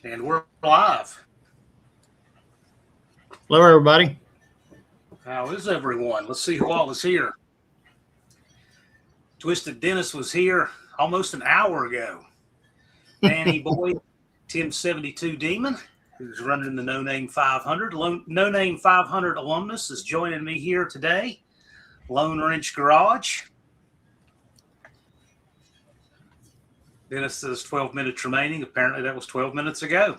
And we're live. Hello, everybody. How is everyone? Let's see who all is here. Twisted Dennis was here almost an hour ago. Danny Boy, Tim 72 Demon, who's running the No Name 500. No Name 500 alumnus is joining me here today. Lone Wrench Garage. Dennis says 12 minutes remaining. Apparently that was 12 minutes ago.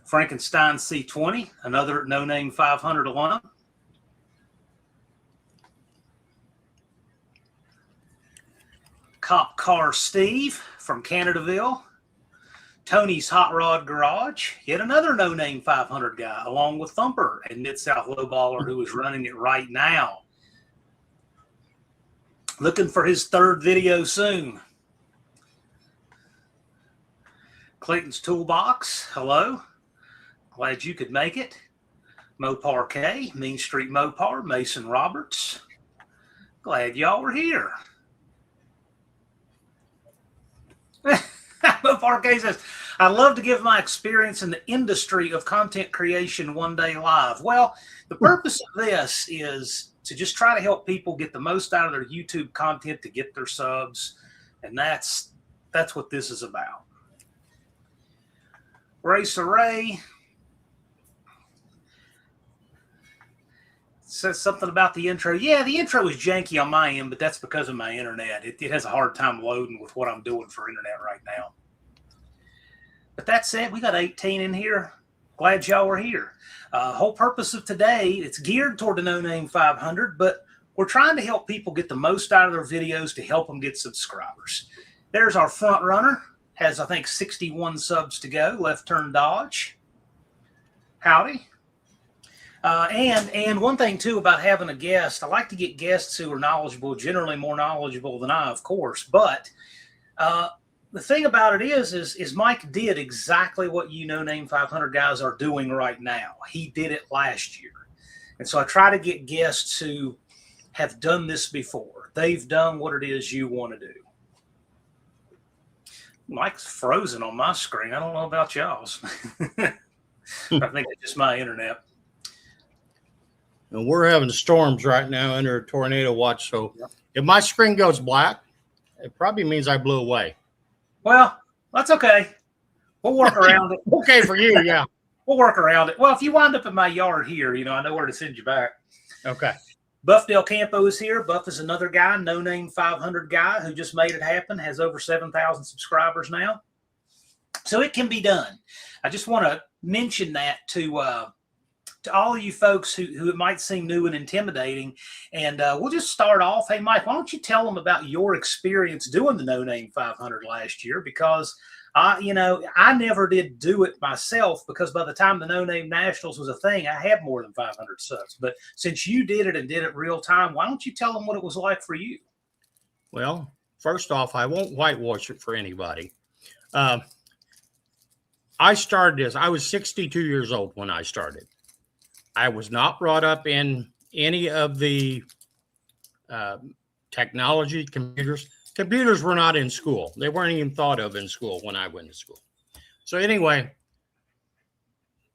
Frankenstein C20, another No Name 500 alum. Cop Car Steve from Canadaville. Tony's Hot Rod Garage, yet another No Name 500 guy, along with Thumper and Mid-South Lowballer, who is running it right now. Looking for his third video soon. Clayton's Toolbox, hello. Glad you could make it. Mopar K, Mean Street Mopar, Mason Roberts. Glad y'all were here. Mopar K says, I love to give my experience in the industry of content creation one day live. Well, the purpose of this is to just try to help people get the most out of their YouTube content to get their subs. And that's what this is about. Racer Ray says something about the intro. Yeah, the intro is janky on my end, but that's because of my internet. It has a hard time loading with what I'm doing for internet right now. But that said, we got 18 in here. Glad y'all were here. Whole purpose of today, it's geared toward the No Name 500, but we're trying to help people get the most out of their videos to help them get subscribers. There's our front runner. Has, I think, 61 subs to go. Left Turn Dodge. Howdy. And one thing, too, about having a guest, I like to get guests who are knowledgeable, generally more knowledgeable than I, of course. But the thing about it is Mike did exactly what you No Name 500 guys are doing right now. He did it last year. And so I try to get guests who have done this before. They've done what it is you want to do. Mike's frozen on my screen. I don't know about y'all's. I think it's just my internet. And we're having storms right now under a tornado watch. So if my screen goes black, it probably means I blew away. Well, that's okay. We'll work around it. Okay for you, yeah. We'll work around it. Well, if you wind up in my yard here, I know where to send you back. Okay. Buff Del Campo is here. Buff is another guy, No Name 500 guy who just made it happen, has over 7,000 subscribers now. So it can be done. I just want to mention that to all of you folks who it might seem new and intimidating. And we'll just start off. Hey, Mike, why don't you tell them about your experience doing the No Name 500 last year? Because I never did do it myself, because by the time the No Name Nationals was a thing, I had more than 500 subs. But since you did it and did it real time, why don't you tell them what it was like for you? Well, first off, I won't whitewash it for anybody. I started this. I was 62 years old when I started. I was not brought up in any of the technology, computers. Computers were not in school. They weren't even thought of in school when I went to school. So anyway,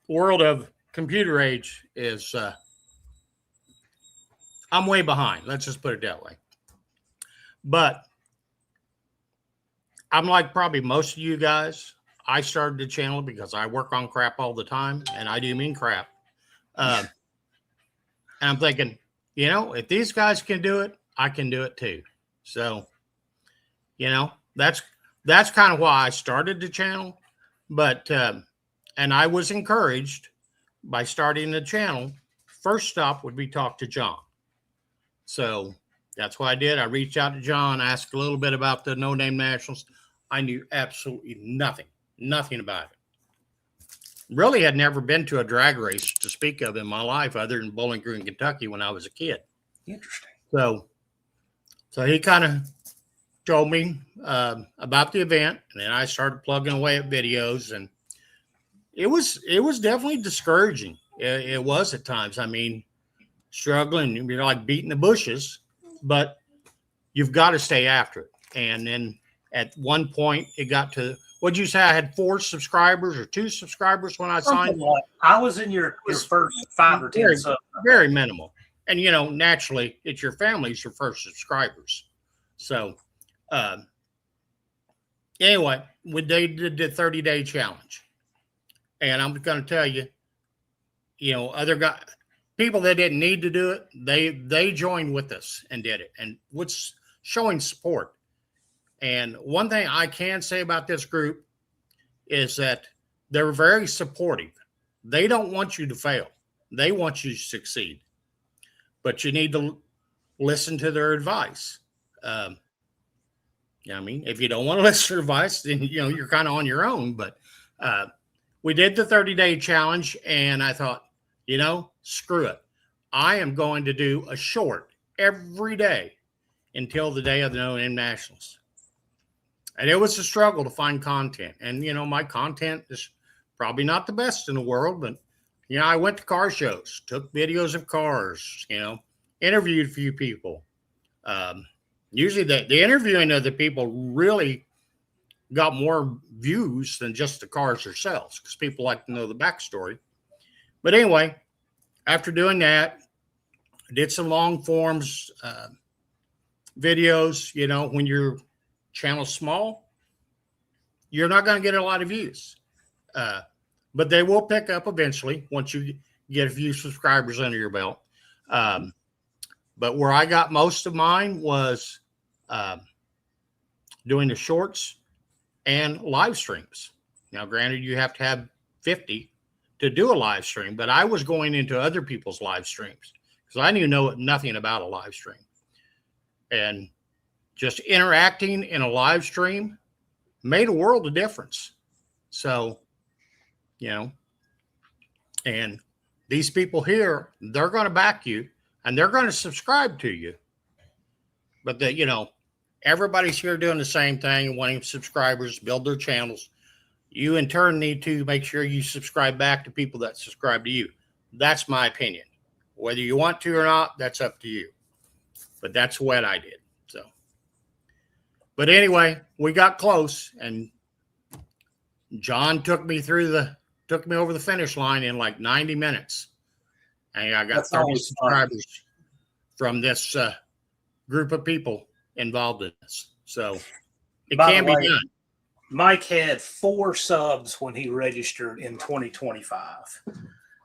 world of computer age is, I'm way behind. Let's just put it that way. But I'm like probably most of you guys. I started the channel because I work on crap all the time, and I do mean crap. And I'm thinking, if these guys can do it, I can do it too. So, that's kind of why I started the channel. But and I was encouraged by starting the channel. First stop would be talk to John. So that's what I did. I reached out to John, asked a little bit about the No Name Nationals. I knew absolutely nothing about it. Really had never been to a drag race to speak of in my life other than Bowling Green, Kentucky when I was a kid. Interesting. So he kind of told me about the event, and then I started plugging away at videos, and it was definitely discouraging. It was at times. I mean, struggling, you're like beating the bushes, but you've got to stay after it. And then at one point, it got to, what'd you say? I had 4 subscribers or 2 subscribers when I signed. I was in your first 5 or 10. Very minimal. And, you know, naturally, it's your family's your first subscribers. So, anyway, they did the 30-day challenge. And I'm going to tell you, you know, other guys, people that didn't need to do it, they joined with us and did it. And what's showing support. And one thing I can say about this group is that they're very supportive. They don't want you to fail. They want you to succeed. But you need to listen to their advice. You know what I mean? If you don't want to listen to their advice, then, you know, you're kind of on your own. But we did the 30-day challenge, and I thought, you know, screw it. I am going to do a short every day until the day of the No Name Nationals. And it was a struggle to find content. And, you know, my content is probably not the best in the world, but, you know, I went to car shows, took videos of cars, you know, interviewed a few people. Usually the interviewing of the people really got more views than just the cars themselves, because people like to know the backstory. But anyway, after doing that, I did some long forms videos. You know, when your channel's small, you're not going to get a lot of views. But they will pick up eventually once you get a few subscribers under your belt. But where I got most of mine was doing the shorts and live streams. Now, granted, you have to have 50 to do a live stream, but I was going into other people's live streams because I knew nothing about a live stream. And just interacting in a live stream made a world of difference. So, you know, and these people here, they're going to back you and they're going to subscribe to you. But you know, everybody's here doing the same thing, wanting subscribers, build their channels. You in turn need to make sure you subscribe back to people that subscribe to you. That's my opinion. Whether you want to or not, that's up to you. But that's what I did. So, but anyway, we got close, and John took me over the finish line in like 90 minutes. And I got 30 subscribers from this group of people involved in this. So it can be done. Mike had 4 subs when he registered in 2025.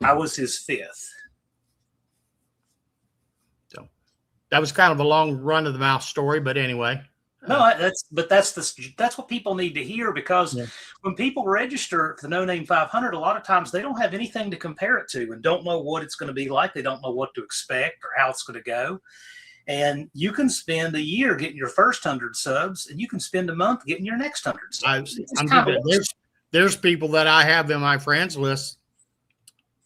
I was his 5th. So that was kind of a long run of the mouth story, but anyway. No, that's what people need to hear, because when people register for the No Name 500, a lot of times they don't have anything to compare it to and don't know what it's going to be like. They don't know what to expect or how it's going to go. And you can spend a year getting your first 100 subs, and you can spend a month getting your next 100 subs. There's people that I have in my friends list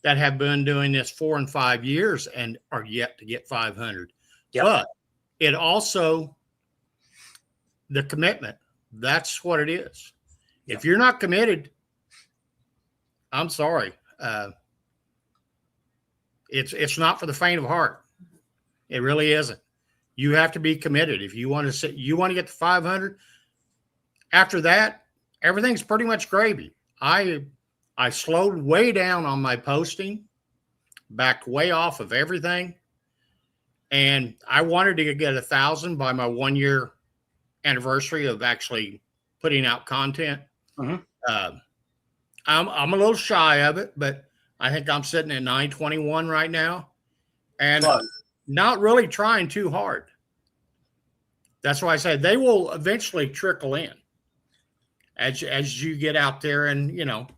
that have been doing this 4 and 5 years and are yet to get 500. Yep. But it also, the commitment, that's what it is. Yep. If you're not committed, I'm sorry. It's not for the faint of heart. It really isn't. You have to be committed. If you want to get to 500, after that, everything's pretty much gravy. I slowed way down on my posting, backed way off of everything. And I wanted to get 1,000 by my 1-year anniversary of actually putting out content. Mm-hmm. I'm a little shy of it, but I think I'm sitting at 921 right now. And not really trying too hard. That's why I said they will eventually trickle in. as you get out there, and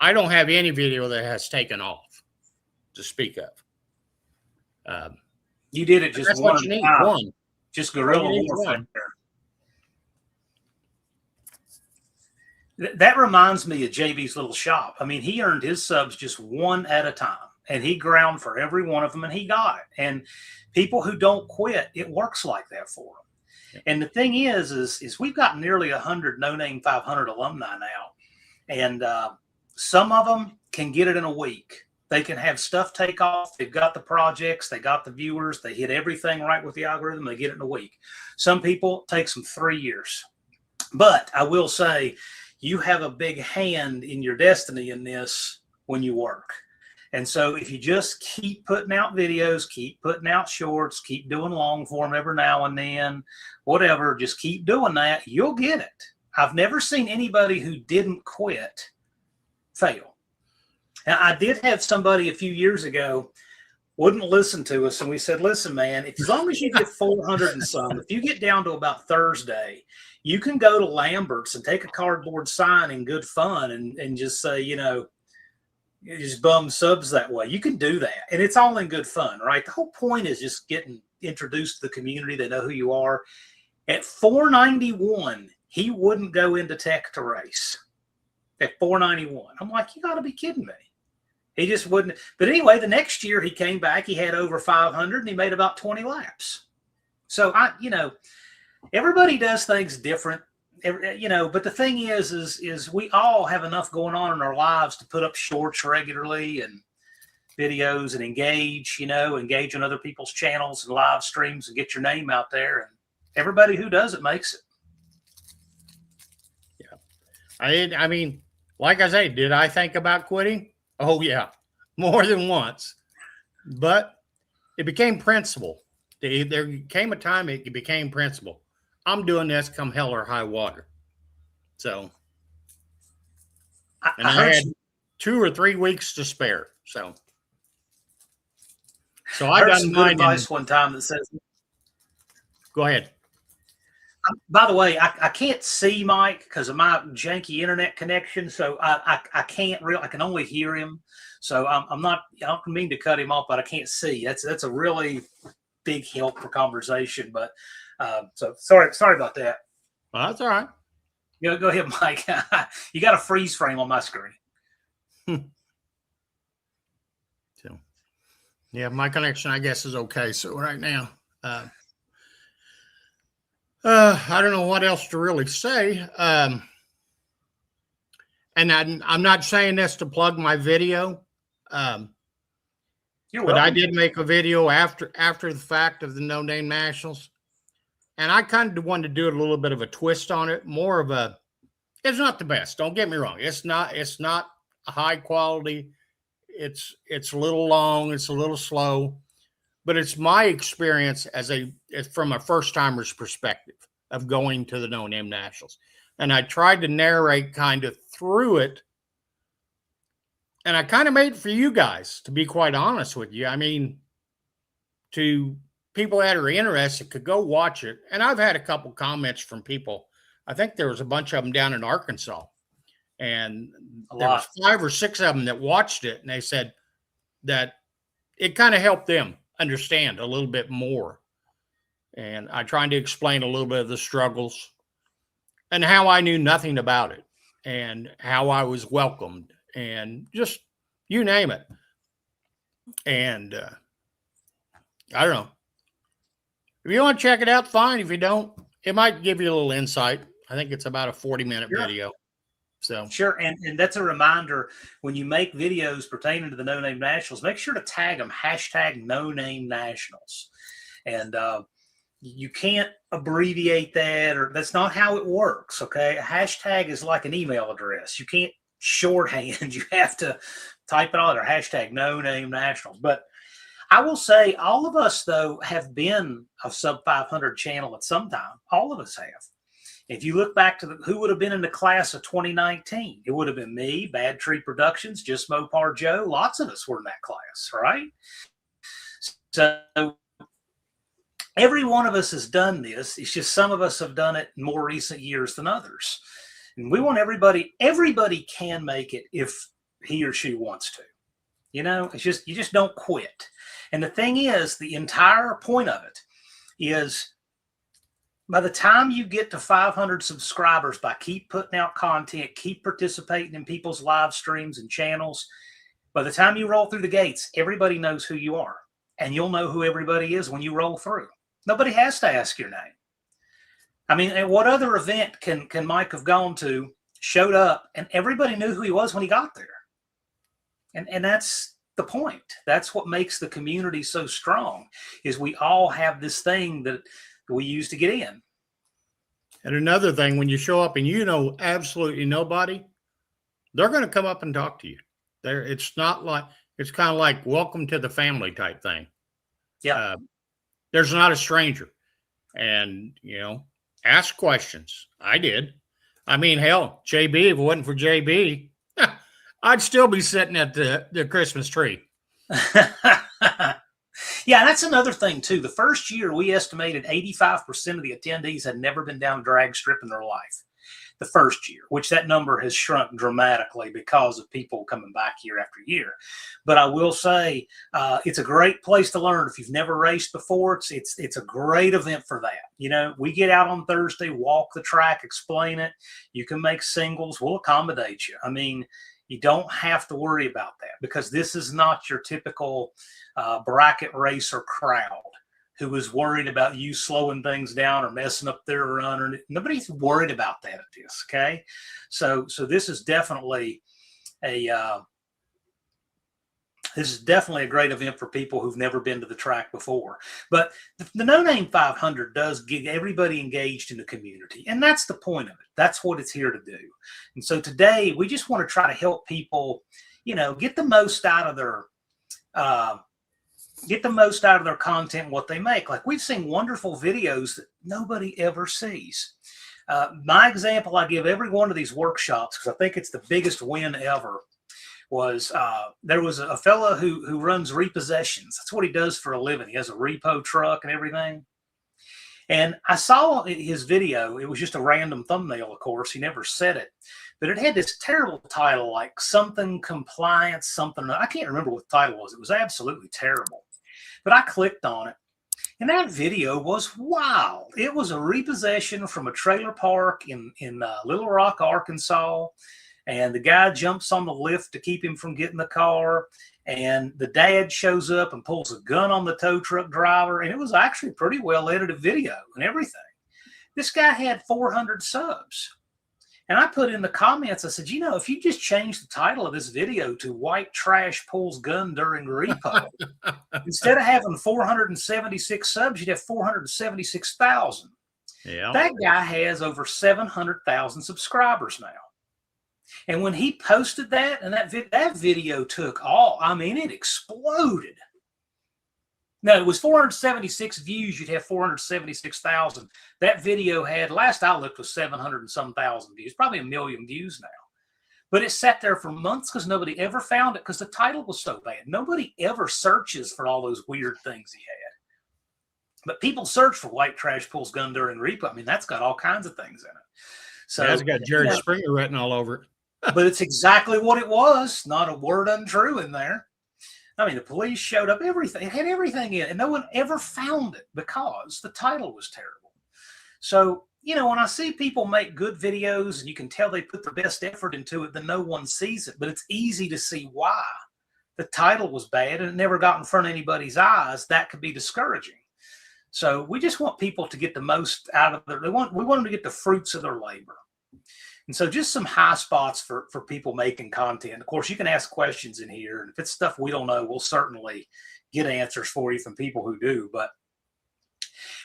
I don't have any video that has taken off to speak of. You did it just that's one what you need. time. One. Just guerrilla warfare. One. That reminds me of JB's little shop. I mean, he earned his subs just one at a time, and he ground for every one of them, and he got it. And people who don't quit, it works like that for them. Yeah. And the thing is we've got nearly 100 No Name 500 alumni now, and some of them can get it in a week. They can have stuff take off. They've got the projects. They got the viewers. They hit everything right with the algorithm. They get it in a week. Some people, it takes them 3 years. But I will say, you have a big hand in your destiny in this when you work. And so if you just keep putting out videos, keep putting out shorts, keep doing long form every now and then, whatever, just keep doing that, you'll get it. I've never seen anybody who didn't quit fail. Now, I did have somebody a few years ago wouldn't listen to us, and we said, listen, man, as long as you get 400 and some, if you get down to about Thursday, you can go to Lambert's and take a cardboard sign in good fun and just say, just bum subs that way. You can do that, and it's all in good fun, right? The whole point is just getting introduced to the community. They know who you are. At 491, he wouldn't go into tech to race. At 491, I'm like, you got to be kidding me. He just wouldn't. But anyway, the next year he came back. He had over 500, and he made about 20 laps. So everybody does things different, but the thing is we all have enough going on in our lives to put up shorts regularly and videos and engage on other people's channels and live streams and get your name out there. And everybody who does it makes it. Yeah. I mean, like I say, did I think about quitting? Oh, yeah, more than once. But it became principle. There came a time it became principle. I'm doing this come hell or high water. So, and I had 2 or 3 weeks to spare. So I got some good advice one time that says, go ahead. By the way, I can't see Mike because of my janky internet connection, so I can't I can only hear him. So I'm not. I don't mean to cut him off, but I can't see. That's a really big help for conversation. But so sorry about that. Well, that's all right. Go ahead, Mike. You got a freeze frame on my screen. So, yeah, my connection, I guess, is okay. So right now. I don't know what else to really say. And I'm not saying this to plug my video. But I did make a video after the fact of the No Name Nationals. And I kind of wanted to do a little bit of a twist on it. More of it's not the best. Don't get me wrong. It's not a high quality. It's a little long. It's a little slow. But it's my experience from a first timer's perspective of going to the No Name Nationals. And I tried to narrate kind of through it. And I kind of made it for you guys, to be quite honest with you. I mean, to people that are interested could go watch it. And I've had a couple comments from people. I think there was a bunch of them down in Arkansas. And there was 5 or 6 of them that watched it. And they said that it kind of helped them understand a little bit more. And I tried to explain a little bit of the struggles and how I knew nothing about it and how I was welcomed and just you name it. And I don't know. If you want to check it out, fine. If you don't, it might give you a little insight. I think it's about a 40-minute video. So sure, and that's a reminder when you make videos pertaining to the No Name Nationals, make sure to tag them #NoNameNationals, and you can't abbreviate that, or that's not how it works. Okay, a hashtag is like an email address. You can't shorthand. You have to type it on there. #NoNameNationals. But I will say, all of us though have been a sub 500 channel at some time. All of us have. If you look back to who would have been in the class of 2019, it would have been me, Bad Tree Productions, Just Mopar Joe. Lots of us were in that class, right? So every one of us has done this. It's just some of us have done it in more recent years than others. And we want everybody can make it if he or she wants to. You know, it's just, you just don't quit. And the thing is, the entire point of it is, by the time you get to 500 subscribers, by keep putting out content, keep participating in people's live streams and channels, by the time you roll through the gates, everybody knows who you are. And you'll know who everybody is when you roll through. Nobody has to ask your name. I mean, at what other event can Mike have gone to, showed up, and everybody knew who he was when he got there? And that's the point. That's what makes the community so strong, is we all have this thing that we use to get in. And another thing, when you show up and you know absolutely nobody, they're going to come up and talk to you. It's not like, it's kind of like welcome to the family type thing. Yeah. There's not a stranger. And, you know, ask questions. I did. I mean, hell, JB, if it wasn't for JB, I'd still be sitting at the Christmas tree. Yeah, that's another thing, too. The first year, we estimated 85% of the attendees had never been down a drag strip in their life. The first year, which that number has shrunk dramatically because of people coming back year after year. But I will say it's a great place to learn. If you've never raced before, it's a great event for that. You know, we get out on Thursday, walk the track, explain it. You can make singles. We'll accommodate you. I mean, you don't have to worry about that, because this is not your typical bracket racer crowd who is worried about you slowing things down or messing up their run. Or nobody's worried about that at this. Okay, so this is definitely a great event for people who've never been to the track before. But the No Name 500 does get everybody engaged in the community, and that's the point of it. That's what it's here to do. And so today we just want to try to help people, you know, get the most out of their content and what they make. Like, we've seen wonderful videos that nobody ever sees. My example I give every one of these workshops, because I think it's the biggest win ever, was there was a fella who runs repossessions. That's what he does for a living. He has a repo truck and everything. And I saw his video. It was just a random thumbnail, of course. He never said it. But it had this terrible title, like something compliance, something. I can't remember what the title was. It was absolutely terrible. But I clicked on it, and that video was wild. It was a repossession from a trailer park in Little Rock, Arkansas. And the guy jumps on the lift to keep him from getting the car. And the dad shows up and pulls a gun on the tow truck driver. And it was actually a pretty well edited video and everything. This guy had 400 subs. And I put in the comments, I said, you know, if you just change the title of this video to White Trash Pulls Gun During Repo, instead of having 476 subs, you'd have 476,000. Yeah. That guy has over 700,000 subscribers now. And when he posted that, and that video took all, I mean, it exploded. No, it was 476 views. You'd have 476,000. That video had, last I looked, was 700 and some thousand views, probably 1 million views now. But it sat there for months because nobody ever found it, because the title was so bad. Nobody ever searches for all those weird things he had. But people search for White Trash Pulls Gun During Repo. I mean, that's got all kinds of things in it. So it's got Jared Springer written all over it. But it's exactly what it was. Not a word untrue in there. I mean, the police showed up, everything. It had everything in it, and no one ever found it because the title was terrible. So, you know, when I see people make good videos and you can tell they put their best effort into it, then no one sees it. But it's easy to see why. The title was bad and it never got in front of anybody's eyes. That could be discouraging. So we just want people to get the most out of we want them to get the fruits of their labor. And so just some high spots for people making content. Of course, you can ask questions in here. And if it's stuff we don't know, we'll certainly get answers for you from people who do. But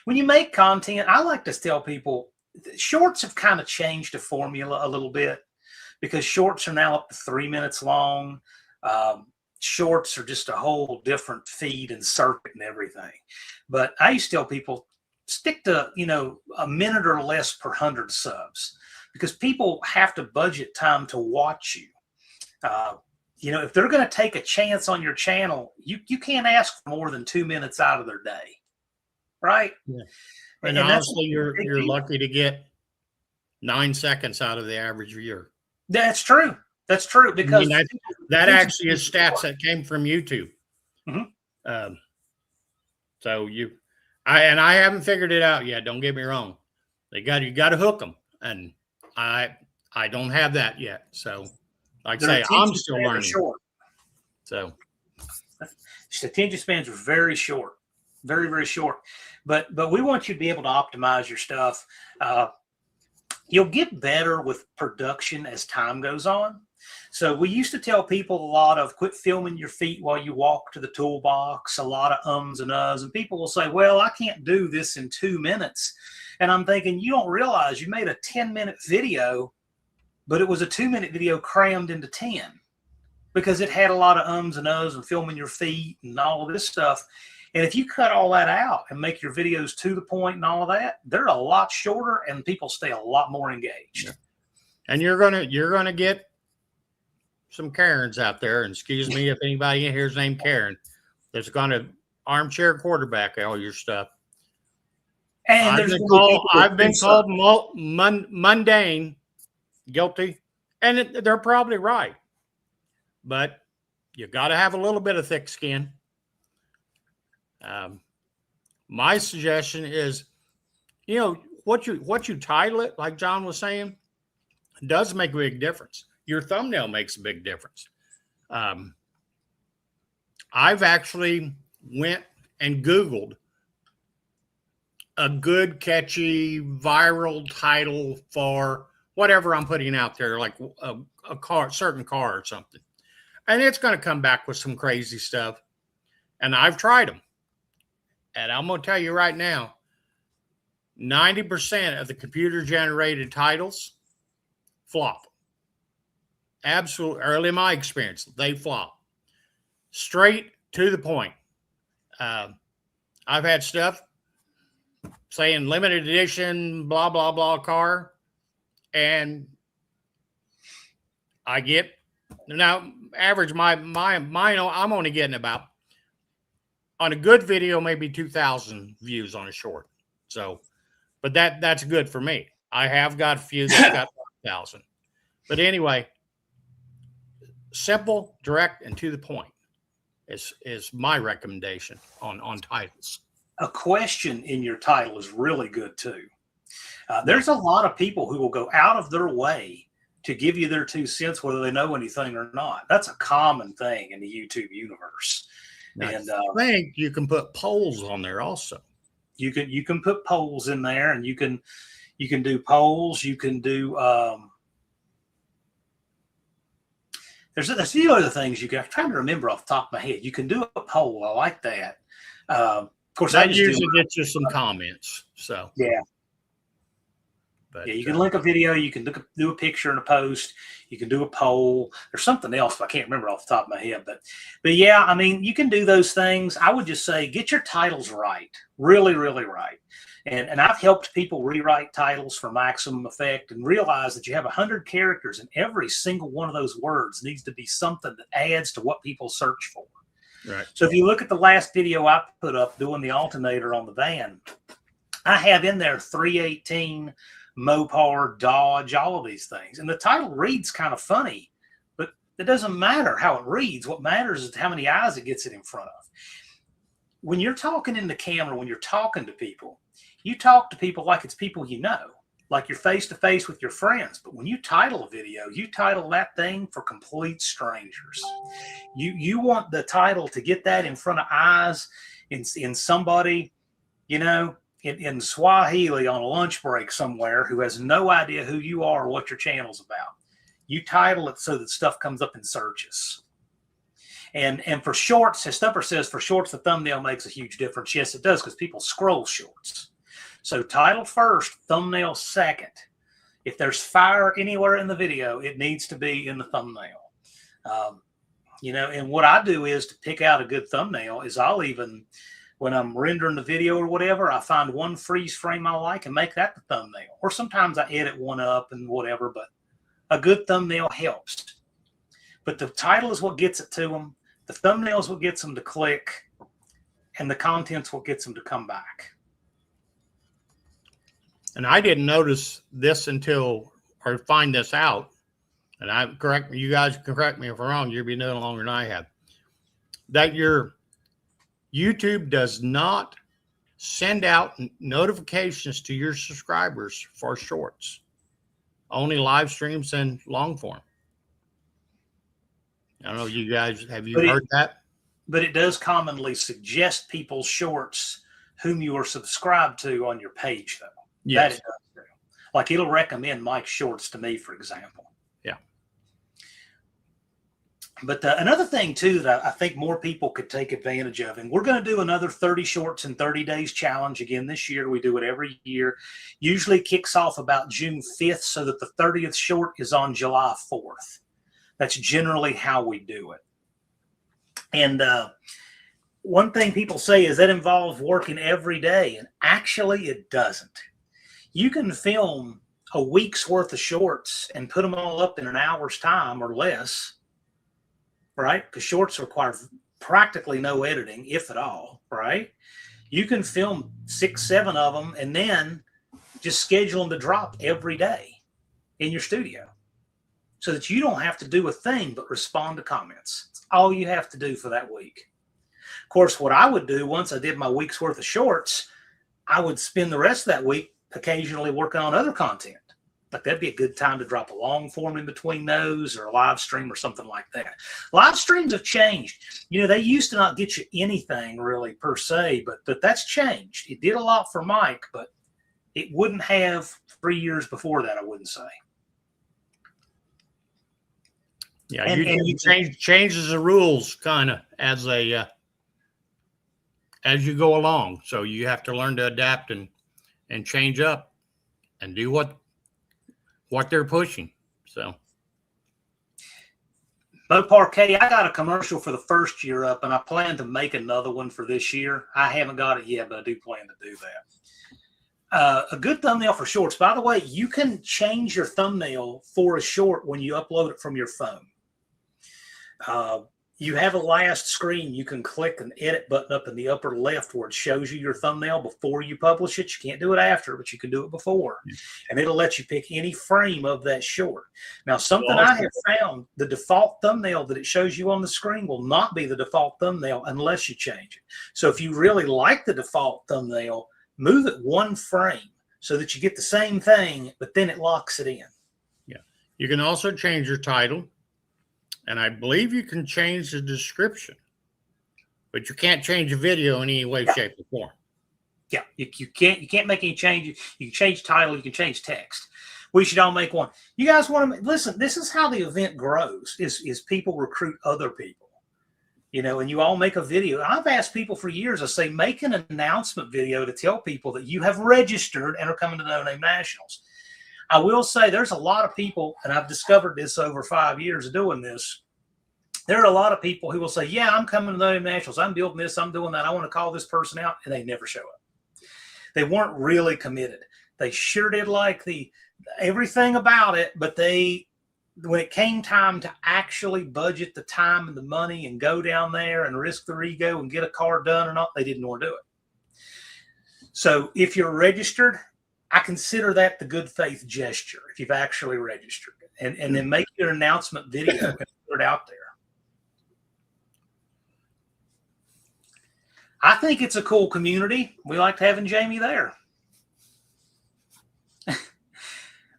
when you make content, I like to tell people, shorts have kind of changed the formula a little bit, because shorts are now up to 3 minutes long. Shorts are just a whole different feed and circuit and everything. But I used to tell people, stick to, you know, a minute or less per 100 subs. Because people have to budget time to watch you. You know, if they're going to take a chance on your channel, you can't ask for more than 2 minutes out of their day, right? Yeah. And honestly, you're lucky to get 9 seconds out of the average viewer. That's true. That's true, because I mean, that actually is stats that came from YouTube. Mm-hmm. So I haven't figured it out yet. Don't get me wrong. You got to hook them, and I don't have that yet. So, like I say, I'm still learning. Short. So, attention spans are very short, very, very short. But we want you to be able to optimize your stuff. You'll get better with production as time goes on. So we used to tell people a lot of quit filming your feet while you walk to the toolbox, a lot of ums and uhs. And people will say, well, I can't do this in 2 minutes. And I'm thinking, you don't realize you made a 10-minute video, but it was a 2-minute video crammed into 10 because it had a lot of ums and uhs and filming your feet and all of this stuff. And if you cut all that out and make your videos to the point and all of that, they're a lot shorter and people stay a lot more engaged. Yeah. And you're gonna get some Karens out there, and excuse me if anybody in here is named Karen, that's gonna armchair quarterback all your stuff. And I've been called mundane, guilty, and they're probably right. But you got to have a little bit of thick skin. My suggestion is, what you title it, like John was saying, does make a big difference. Your thumbnail makes a big difference. I've actually went and Googled a good, catchy, viral title for whatever I'm putting out there, like a car, certain car or something. And it's going to come back with some crazy stuff. And I've tried them. And I'm going to tell you right now, 90% of the computer-generated titles flop. Absolutely. Early in my experience, they flop. Straight to the point. I've had stuff saying limited edition, blah, blah, blah car. And I get, now average mine, I'm only getting about, on a good video, maybe 2,000 views on a short. So, but that's good for me. I have got a few that got 1,000. But anyway, simple, direct, and to the point is my recommendation on titles. A question in your title is really good too. There's a lot of people who will go out of their way to give you their 2 cents, whether they know anything or not. That's a common thing in the YouTube universe. Now, and I think you can put polls on there also. You can put polls in there, and you can do polls. You can do there's a few other things you can. I'm trying to remember off the top of my head. You can do a poll. I like that. Of course, that usually gets you some comments. So yeah. But, yeah, you can link a video. You can do a picture and a post. You can do a poll. There's something else I can't remember off the top of my head. But yeah, I mean, you can do those things. I would just say get your titles right, really, really right. And I've helped people rewrite titles for maximum effect and realize that you have 100 characters, and every single one of those words needs to be something that adds to what people search for. Right. So if you look at the last video I put up doing the alternator on the van, I have in there 318. Mopar, Dodge, all of these things. And the title reads kind of funny, but it doesn't matter how it reads. What matters is how many eyes it gets it in front of. When you're talking in the camera, when you're talking to people, you talk to people like it's people you know, like you're face-to-face with your friends. But when you title a video, you title that thing for complete strangers. You want the title to get that in front of eyes in somebody, in Swahili on a lunch break somewhere who has no idea who you are or what your channel's about. You title it so that stuff comes up in searches. And for shorts, as Stumper says, for shorts, the thumbnail makes a huge difference. Yes, it does, because people scroll shorts. So title first, thumbnail second. If there's fire anywhere in the video, it needs to be in the thumbnail. And what I do is to pick out a good thumbnail is I'll even, when I'm rendering the video or whatever, I find one freeze frame I like and make that the thumbnail. Or sometimes I edit one up and whatever, but a good thumbnail helps. But the title is what gets it to them. The thumbnail is what gets them to click, and the content's what gets them to come back. And I didn't notice this or find this out. And you guys can correct me if I'm wrong. You'll be no longer than I have. That your YouTube does not send out notifications to your subscribers for shorts, only live streams and long form. I don't know, you guys, have you heard that? But it does commonly suggest people's shorts whom you are subscribed to on your page, though. Yes. That it does do. Like it'll recommend Mike's shorts to me, for example. Yeah. But another thing, too, that I think more people could take advantage of, and we're going to do another 30 shorts in 30 days challenge again this year. We do it every year. Usually kicks off about June 5th, so that the 30th short is on July 4th. That's generally how we do it. And one thing people say is that involves working every day, and actually it doesn't. You can film a week's worth of shorts and put them all up in an hour's time or less, right? Because shorts require practically no editing, if at all, right? You can film 6, 7 of them and then just schedule them to drop every day in your studio so that you don't have to do a thing but respond to comments. It's all you have to do for that week. Of course, what I would do once I did my week's worth of shorts, I would spend the rest of that week occasionally working on other content. Like that'd be a good time to drop a long form in between those, or a live stream or something like that. Live streams have changed. You know, they used to not get you anything really per se, but that's changed. It did a lot for Mike, but it wouldn't have 3 years before that, I wouldn't say. Yeah, you changes the rules kind of as you go along. So you have to learn to adapt and change up and do what they're pushing. So, Bo Parquet, I got a commercial for the first year up, and I plan to make another one for this year. I haven't got it yet, but I do plan to do that. A good thumbnail for shorts. By the way, you can change your thumbnail for a short when you upload it from your phone. You have a last screen. You can click an edit button up in the upper left where it shows you your thumbnail before you publish it. You can't do it after, but you can do it before. And it'll let you pick any frame of that short. Now, something I have found, the default thumbnail that it shows you on the screen will not be the default thumbnail unless you change it. So if you really like the default thumbnail, move it one frame so that you get the same thing, but then it locks it in. Yeah. You can also change your title. And I believe you can change the description, but you can't change the video in any way, shape, or form. Yeah, you can't make any changes. You can change title, you can change text. We should all make one. You guys want to listen? This is how the event grows: is people recruit other people, you know, and you all make a video. I've asked people for years. I say, make an announcement video to tell people that you have registered and are coming to No Name Nationals. I will say there's a lot of people, and I've discovered this over 5 years of doing this. There are a lot of people who will say, yeah, I'm coming to No Name Nationals. I'm building this. I'm doing that. I want to call this person out. And they never show up. They weren't really committed. They sure did like everything about it. But when it came time to actually budget the time and the money and go down there and risk their ego and get a car done or not, they didn't want to do it. So if you're registered, I consider that the good faith gesture if you've actually registered, and then make your announcement video and put it out there. I think it's a cool community. We liked having Jamie there.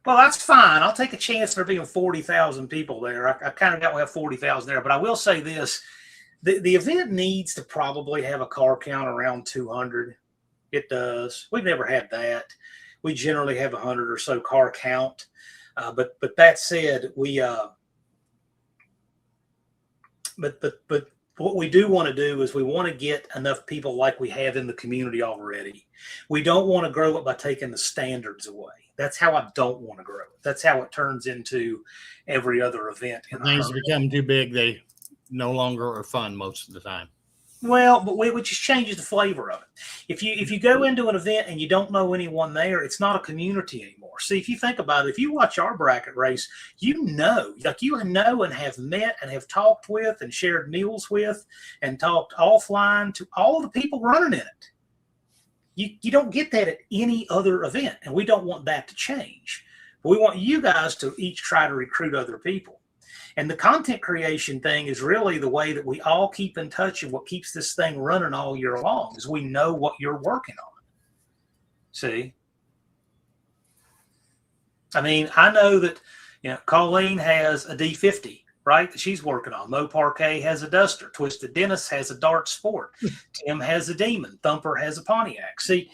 Well, that's fine. I'll take a chance there being 40,000 people there. I kind of got to have 40,000 there, but I will say this. The event needs to probably have a car count around 200. It does. We've never had that. We generally have 100 or so car count. But that said, but what we do want to do is we want to get enough people like we have in the community already. We don't want to grow it by taking the standards away. That's how I don't want to grow it. That's how it turns into every other event. Things become too big, they no longer are fun most of the time. Well, but it just changes the flavor of it. If you go into an event and you don't know anyone there, it's not a community anymore. See, if you think about it, if you watch our bracket race, you know and have met and have talked with and shared meals with and talked offline to all the people running in it. You don't get that at any other event, and we don't want that to change. But we want you guys to each try to recruit other people. And the content creation thing is really the way that we all keep in touch, and what keeps this thing running all year long is we know what you're working on. See? I mean, I know that, Colleen has a D50, right, that she's working on. Mo Parquet has a Duster. Twisted Dennis has a Dart Sport. Tim has a Demon. Thumper has a Pontiac. See,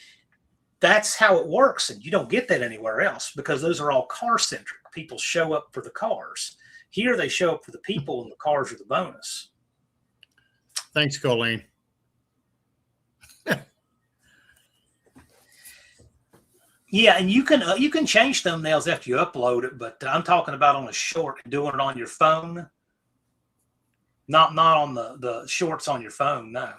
that's how it works, and you don't get that anywhere else because those are all car-centric. People show up for the cars. Here they show up for the people, and the cars are the bonus. Thanks, Colleen. Yeah, and you can change thumbnails after you upload it, but I'm talking about on a short and doing it on your phone, not on the shorts on your phone, no.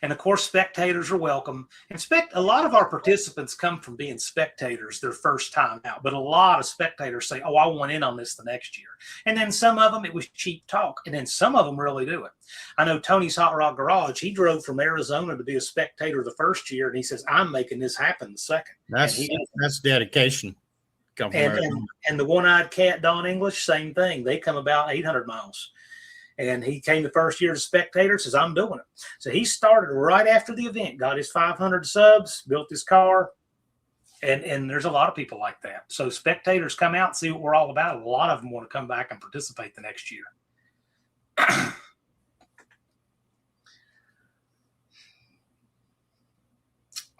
And of course, spectators are welcome. And a lot of our participants come from being spectators their first time out, but a lot of spectators say, "Oh, I want in on this the next year." And then some of them, it was cheap talk, and then some of them really do it. I know Tony's Hot Rod Garage. He drove from Arizona to be a spectator the first year, and he says, "I'm making this happen the second." That's dedication. And the One-Eyed Cat, Don English, same thing. They come about 800 miles. And he came the first year as a spectator, says, "I'm doing it." So he started right after the event, got his 500 subs, built his car. And there's a lot of people like that. So spectators come out and see what we're all about. A lot of them want to come back and participate the next year.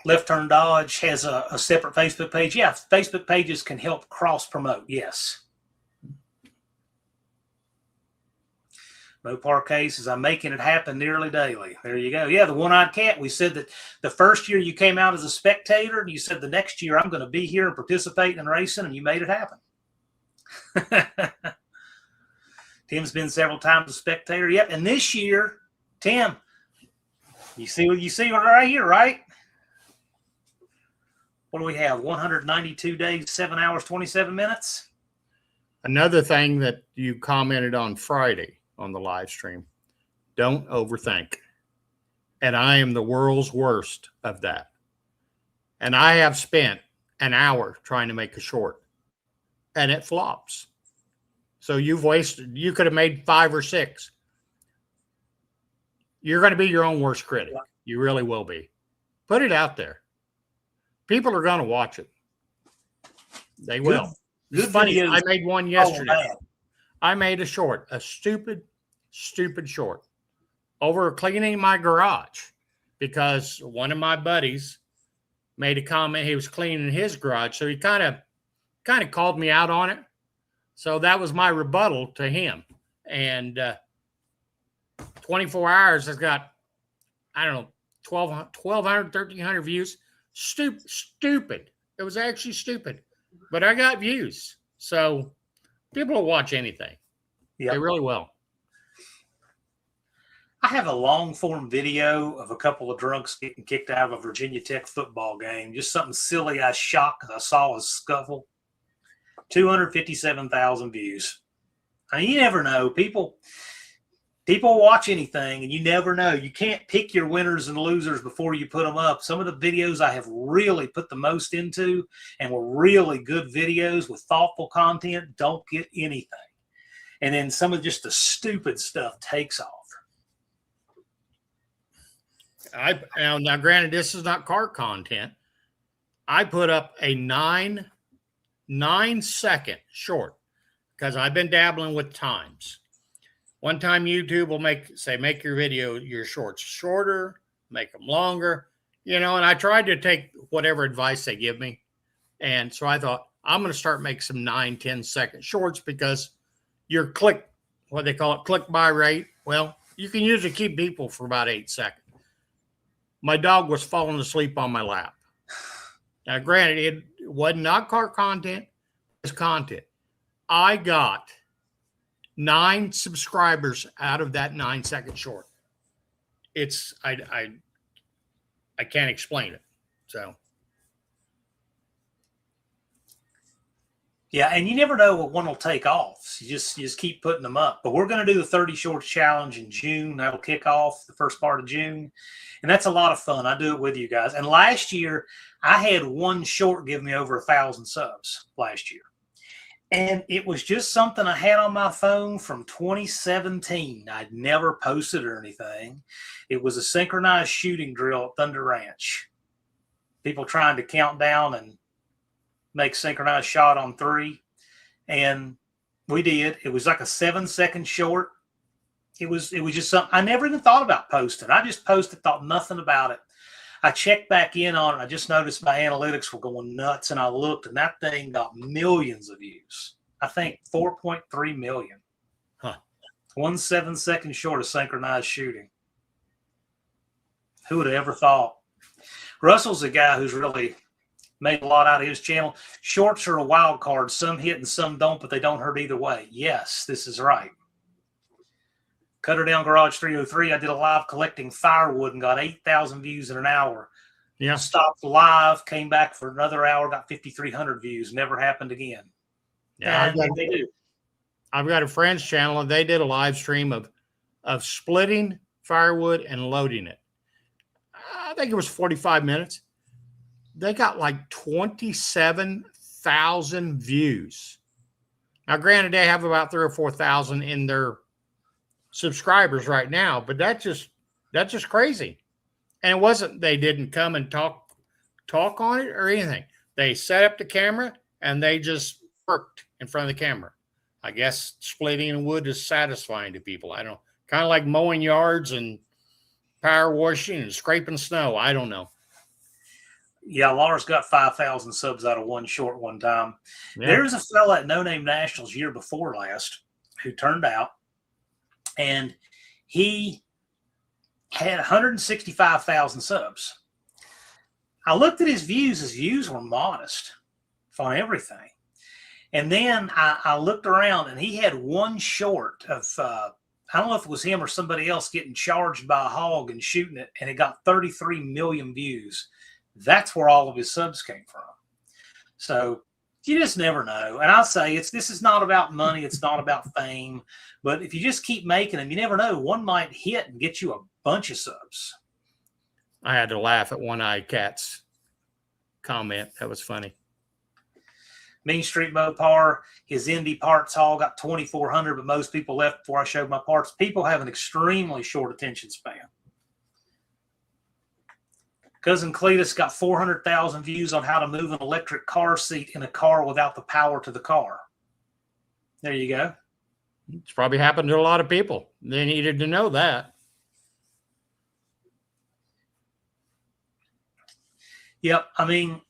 Left Turn Dodge has a separate Facebook page. Yeah, Facebook pages can help cross-promote, yes. Mo Parquet says, "I'm making it happen nearly daily." There you go. Yeah, the One-Eyed Cat, we said that the first year you came out as a spectator, and you said the next year I'm going to be here and participate in racing, and you made it happen. Tim's been several times a spectator. Yep, and this year, Tim, you see what right here, right? What do we have? 192 days, 7 hours, 27 minutes. Another thing that you commented on Friday on the live stream, don't overthink. And I am the world's worst of that. And I have spent an hour trying to make a short, and it flops. So you could have made 5 or 6. You're going to be your own worst critic. You really will be. Put it out there. People are going to watch it. They will. It's funny. I made one yesterday. I made a short, a stupid short, over cleaning my garage because one of my buddies made a comment. He was cleaning his garage, so he kind of called me out on it. So that was my rebuttal to him. And 24 hours has got, I don't know, 1,200, 1,300 views. Stupid. It was actually stupid, but I got views. So people will watch anything. Yep. They really will. I have a long form video of a couple of drunks getting kicked out of a Virginia Tech football game. Just something silly. I shocked because I saw a scuffle. 257,000 views. I mean, you never know. People watch anything, and you never know. You can't pick your winners and losers before you put them up. Some of the videos I have really put the most into and were really good videos with thoughtful content don't get anything. And then some of just the stupid stuff takes off. Now, granted, this is not car content. I put up a 9-second short because I've been dabbling with times. One time YouTube will make your shorts shorter, make them longer, and I tried to take whatever advice they give me. And so I thought, I'm going to start making some 9-10 second shorts because your click buy rate, well, you can usually keep people for about 8 seconds. My dog was falling asleep on my lap. Now, granted, it was not car content, it's content. I got 9 subscribers out of that 9-second short. I can't explain it. So Yeah, and you never know what one will take off. So you just keep putting them up. But we're going to do the 30 Shorts Challenge in June. That'll kick off the first part of June. And that's a lot of fun. I do it with you guys. And last year, I had one short give me over 1,000 subs last year. And it was just something I had on my phone from 2017. I'd never posted or anything. It was a synchronized shooting drill at Thunder Ranch. People trying to count down and make synchronized shot on 3. And we did. It was like a 7-second short. It was just something I never even thought about posting. I just posted, thought nothing about it. I checked back in on it. I just noticed my analytics were going nuts, and I looked, and that thing got millions of views. I think 4.3 million. Huh. 1 7-second short of synchronized shooting. Who would have ever thought? Russell's a guy who's really made a lot out of his channel. Shorts are a wild card. Some hit and some don't, but they don't hurt either way. Yes, this is right. Cutter Down Garage 303, I did a live collecting firewood and got 8,000 views in an hour. Yeah. Stopped live, came back for another hour, got 5,300 views. Never happened again. Yeah, they do. I've got a friend's channel, and they did a live stream of splitting firewood and loading it. I think it was 45 minutes. They got like 27,000 views. Now, granted, they have about 3,000 or 4,000 in their subscribers right now, but that's just crazy. And it wasn't, they didn't come and talk on it or anything. They set up the camera and they just worked in front of the camera. I guess splitting wood is satisfying to people. I don't know. Kind of like mowing yards and power washing and scraping snow. I don't know. Yeah, Lars got 5,000 subs out of one short one time. Yeah. There's a fella at No Name Nationals year before last who turned out, and he had 165,000 subs. I looked at his views. His views were modest on everything. And then I looked around, and he had one short of, I don't know if it was him or somebody else getting charged by a hog and shooting it, and it got 33 million views. That's where all of his subs came from. So you just never know. And I'll say this is not about money. It's not about fame. But if you just keep making them, you never know. One might hit and get you a bunch of subs. I had to laugh at One-Eyed Cat's comment. That was funny. Mean Street Mopar, his Indy parts haul got 2,400, but most people left before I showed my parts. People have an extremely short attention span. Cousin Cletus got 400,000 views on how to move an electric car seat in a car without the power to the car. There you go. It's probably happened to a lot of people. They needed to know that. Yep. I mean,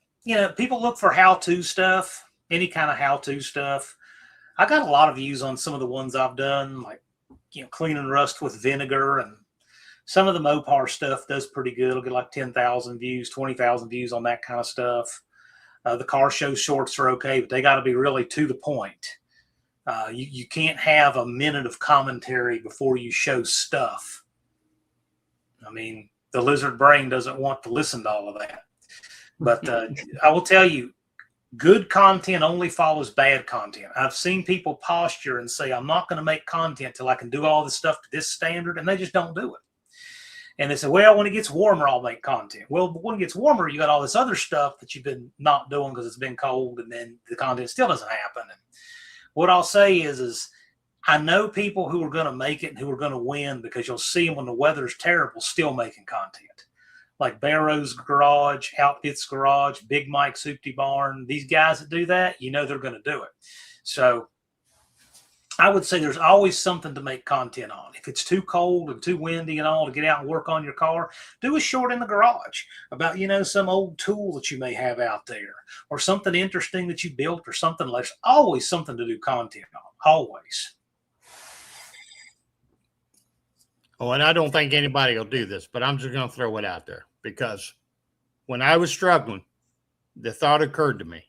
people look for how-to stuff, any kind of how-to stuff. I got a lot of views on some of the ones I've done, like, cleaning rust with vinegar, and some of the Mopar stuff does pretty good. It'll get like 10,000 views, 20,000 views on that kind of stuff. The car show shorts are okay, but they got to be really to the point. You can't have a minute of commentary before you show stuff. I mean, the lizard brain doesn't want to listen to all of that. But I will tell you, good content only follows bad content. I've seen people posture and say, I'm not going to make content till I can do all this stuff to this standard, and they just don't do it. And they say, well, when it gets warmer, I'll make content. Well, when it gets warmer, you got all this other stuff that you've been not doing because it's been cold, and then the content still doesn't happen. And what I'll say is I know people who are going to make it and who are going to win, because you'll see them when the weather's terrible still making content. Like Barrow's Garage, Outfits Garage, Big Mike's Hoopty Barn. These guys that do that, they're going to do it. So I would say there's always something to make content on. If it's too cold and too windy and all to get out and work on your car, do a short in the garage about, some old tool that you may have out there, or something interesting that you built, or something. There's always something to do content on, always. Oh, and I don't think anybody will do this, but I'm just going to throw it out there, because when I was struggling, the thought occurred to me.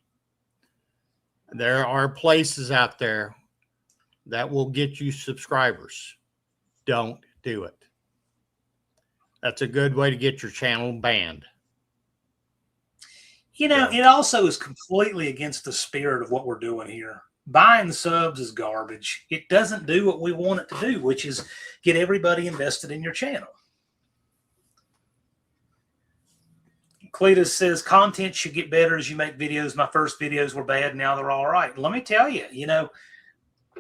There are places out there that will get you subscribers. Don't do it. That's a good way to get your channel banned. You know, So it also is completely against the spirit of what we're doing here. Buying subs is garbage. It doesn't do what we want it to do, which is get everybody invested in your channel. Cletus says content should get better as you make videos. My first videos were bad. Now they're all right. Let me tell you, you know,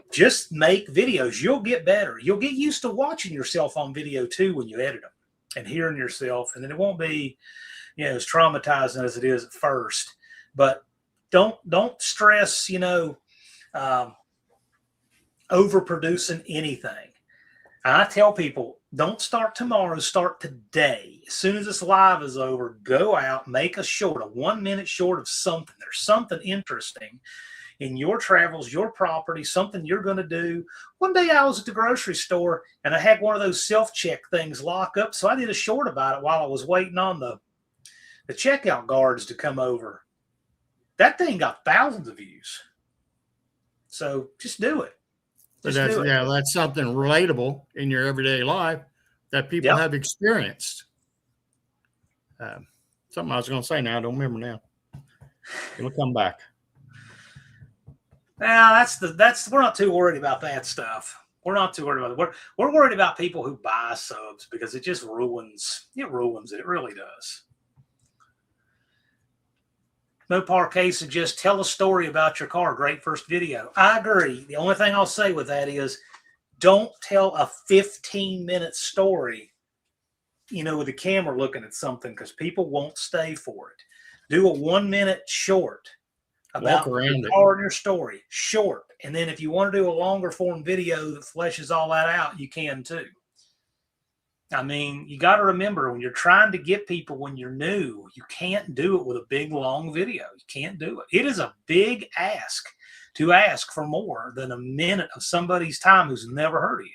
just make videos. You'll get better. You'll get used to watching yourself on video too when you edit them and hearing yourself. And then it won't be, you know, as traumatizing as it is at first. But don't stress, you know, overproducing anything. I tell people, don't start tomorrow, start today. As soon as this live is over, go out, make a short, a 1 minute short of something. There's something interesting in your travels, your property, something you're going to do. One day I was at the grocery store and I had one of those self-check things lock up. So I did a short about it while I was waiting on the checkout guards to come over. That thing got thousands of views. So just do it. that's something relatable in your everyday life that people have experienced. Something I was going to say now, I don't remember now. It'll come back. Now we're not too worried about that stuff. We're not too worried about it. We're worried about people who buy subs because it just ruins it. It really does. Mo Parquet suggests tell a story about your car. Great first video. I agree. The only thing I'll say with that is don't tell a 15-minute story, you know, with the camera looking at something because people won't stay for it. Do a 1 minute short about your car and your story. Short. And then if you want to do a longer form video that fleshes all that out, you can too. I mean, you got to remember when you're trying to get people when you're new, you can't do it with a big, long video. You can't do it. It is a big ask to ask for more than a minute of somebody's time who's never heard of you.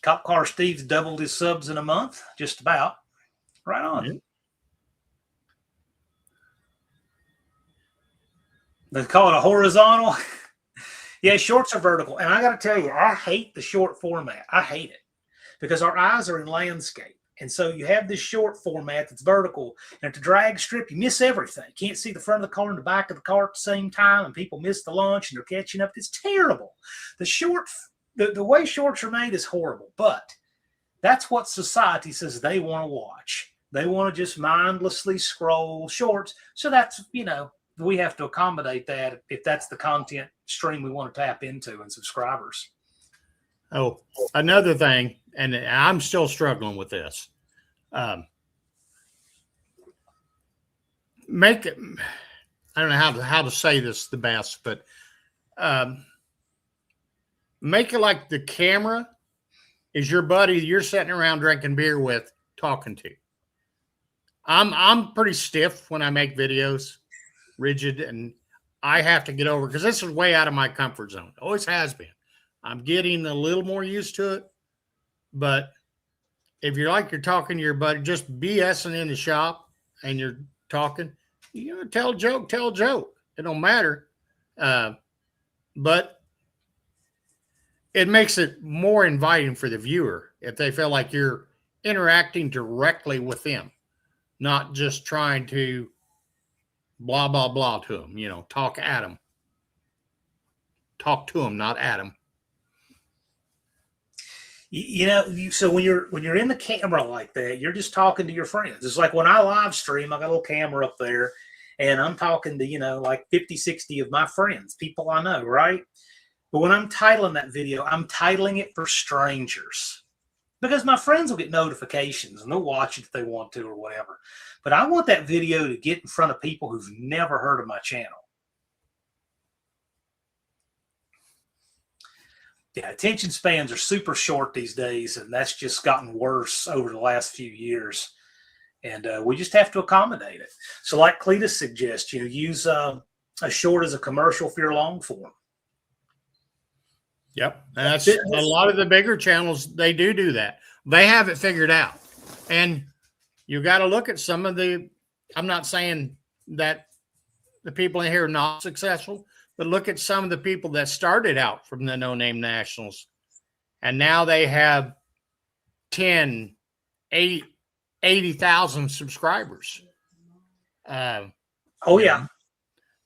Cop Car Steve's doubled his subs in a month, just about. Right on. Yeah. They call it a horizontal. Yeah, shorts are vertical. And I got to tell you, I hate the short format. I hate it because our eyes are in landscape. And so you have this short format that's vertical. And to drag strip, you miss everything. You can't see the front of the car and the back of the car at the same time. And people miss the lunch and they're catching up. It's terrible. The way shorts are made is horrible. But that's what society says they want to watch. They want to just mindlessly scroll shorts. So that's, you know, we have to accommodate that if that's the content stream we want to tap into and subscribers. Oh, another thing, and I'm still struggling with this. Make it, I don't know how to say this the best, but make it like the camera is your buddy you're sitting around drinking beer with, talking to. I'm pretty stiff when I make videos. Rigid, and I have to get over because this is way out of my comfort zone. Always has been. I'm getting a little more used to it, but if you're talking to your buddy, just BSing in the shop and you're talking, you know, tell a joke. It don't matter, but it makes it more inviting for the viewer if they feel like you're interacting directly with them, not just trying to blah, blah, blah to them, you know, talk at them. Talk to them, not at them. You know, so when you're in the camera like that, you're just talking to your friends. It's like when I live stream, I got a little camera up there and I'm talking to, you know, like 50, 60 of my friends, people I know, right? But when I'm titling that video, I'm titling it for strangers because my friends will get notifications and they'll watch it if they want to or whatever. But I want that video to get in front of people who've never heard of my channel. Yeah, attention spans are super short these days, and that's just gotten worse over the last few years. And we just have to accommodate it. So like Cletus suggests, you know, use a short as a commercial for your long form. Yep. That's a lot of the bigger channels, they do that. They have it figured out. And you got to look at some of the, I'm not saying that the people in here are not successful, but look at some of the people that started out from the No Name Nationals. And now they have 10, 80,000 subscribers. Oh, you yeah. know,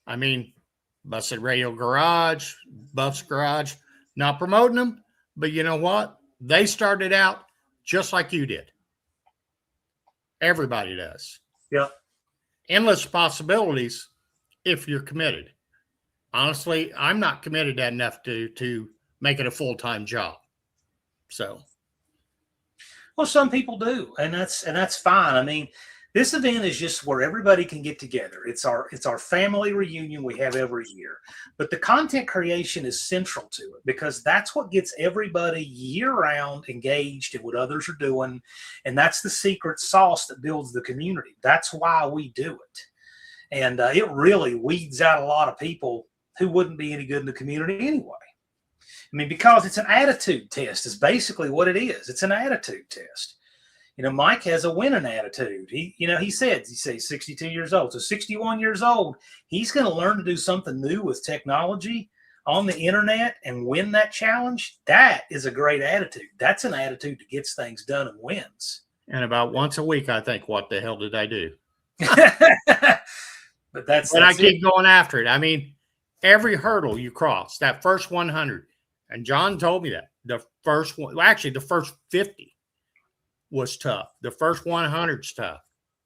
I mean, Busted Radio Garage, Buff's Garage, not promoting them, but you know what? They started out just like you did. Everybody does. Yep. Endless possibilities if you're committed. Honestly, I'm not committed enough to make it a full-time job. So, Well, some people do, and that's fine. I mean, this event is just where everybody can get together. It's our family reunion we have every year. But the content creation is central to it because that's what gets everybody year-round engaged in what others are doing, and that's the secret sauce that builds the community. That's why we do it, and it really weeds out a lot of people who wouldn't be any good in the community anyway. I mean, because it's an attitude test is basically what it is. It's an attitude test. You know, Mike has a winning attitude. He says 62 years old. So 61 years old, he's going to learn to do something new with technology on the internet and win that challenge. That is a great attitude. That's an attitude that gets things done and wins. and about once a week, I think, what the hell did I do? But I keep going after it. I mean, every hurdle you cross, that first 100, and John told me that the first one, well, actually, the first 50 was tough. The first 100's tough.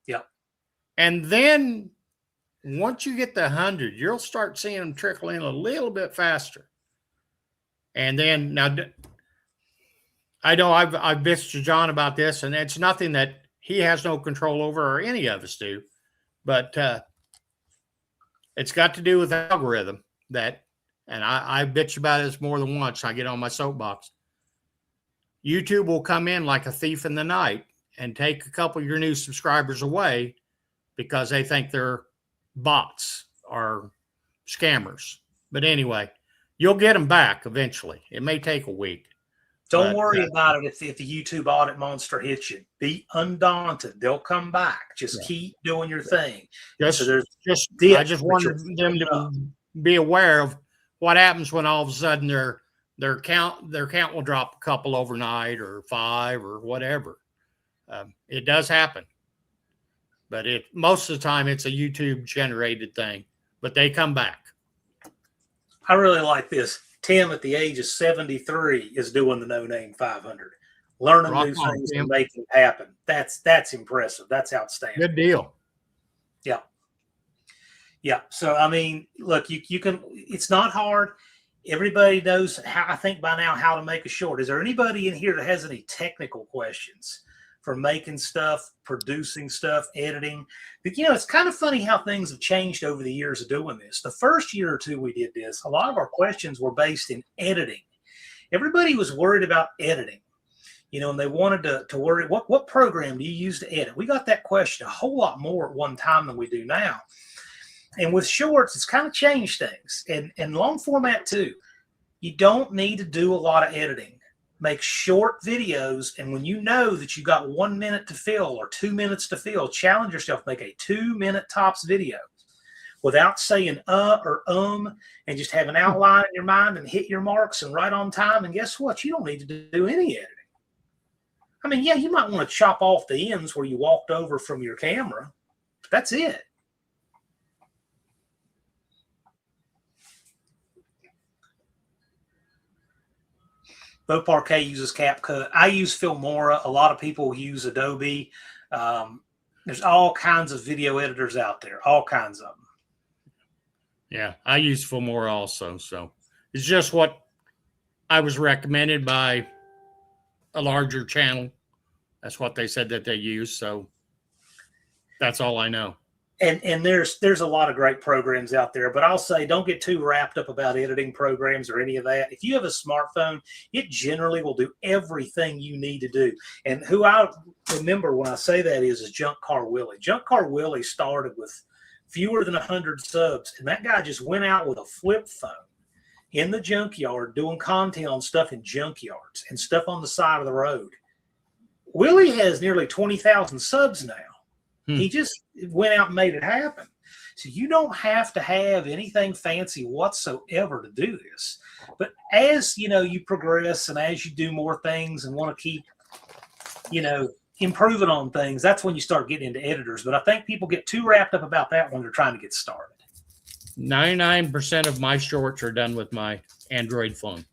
Yeah. And then once you get the 100, you'll start seeing them trickle in a little bit faster. And then now, I know I've bitched to John about this, and it's nothing that he has no control over or any of us do, but it's got to do with the algorithm that, and I bitch about this more than once. I get on my soapbox. YouTube will come in like a thief in the night and take a couple of your new subscribers away because they think they're bots or scammers. But anyway, you'll get them back eventually. It may take a week. Don't worry about it if the YouTube audit monster hits you. Be undaunted. They'll come back. Just keep doing your thing. I just wanted them to be aware of what happens when all of a sudden their count will drop a couple overnight or 5 or whatever. It does happen, but most of the time it's a YouTube generated thing, but they come back. I really like this. Tim at the age of 73 is doing the No Name 500, learning new things and making it happen. That's impressive. That's outstanding. Good deal. Yeah. Yeah. So, I mean, look, you can, it's not hard. Everybody knows how, I think by now, how to make a short. Is there anybody in here that has any technical questions for making stuff, producing stuff, editing? But, it's kind of funny how things have changed over the years of doing this. The first year or two we did this, a lot of our questions were based in editing. Everybody was worried about editing, and they wanted to worry, what program do you use to edit? We got that question a whole lot more at one time than we do now. And with shorts, it's kind of changed things. And long format too. You don't need to do a lot of editing. Make short videos. And when you know that you got 1 minute to fill or 2 minutes to fill, challenge yourself. Make a 2-minute tops video without saying or and just have an outline in your mind and hit your marks and right on time. And guess what? You don't need to do any editing. I mean, yeah, you might want to chop off the ends where you walked over from your camera. But that's it. Bo Parquet uses CapCut. I use Filmora. A lot of people use Adobe. There's all kinds of video editors out there, all kinds of them. Yeah, I use Filmora also. So it's just what I was recommended by a larger channel. That's what they said that they use. So that's all I know. And there's a lot of great programs out there, but I'll say don't get too wrapped up about editing programs or any of that. If you have a smartphone, it generally will do everything you need to do. And who I remember when I say that is Junk Car Willie. Junk Car Willie started with fewer than 100 subs, and that guy just went out with a flip phone in the junkyard doing content on stuff in junkyards and stuff on the side of the road. Willie has nearly 20,000 subs now. He just went out and made it happen. So you don't have to have anything fancy whatsoever to do this. But as, you progress and as you do more things and want to keep, improving on things, that's when you start getting into editors. But I think people get too wrapped up about that when they're trying to get started. 99% of my shorts are done with my Android phone.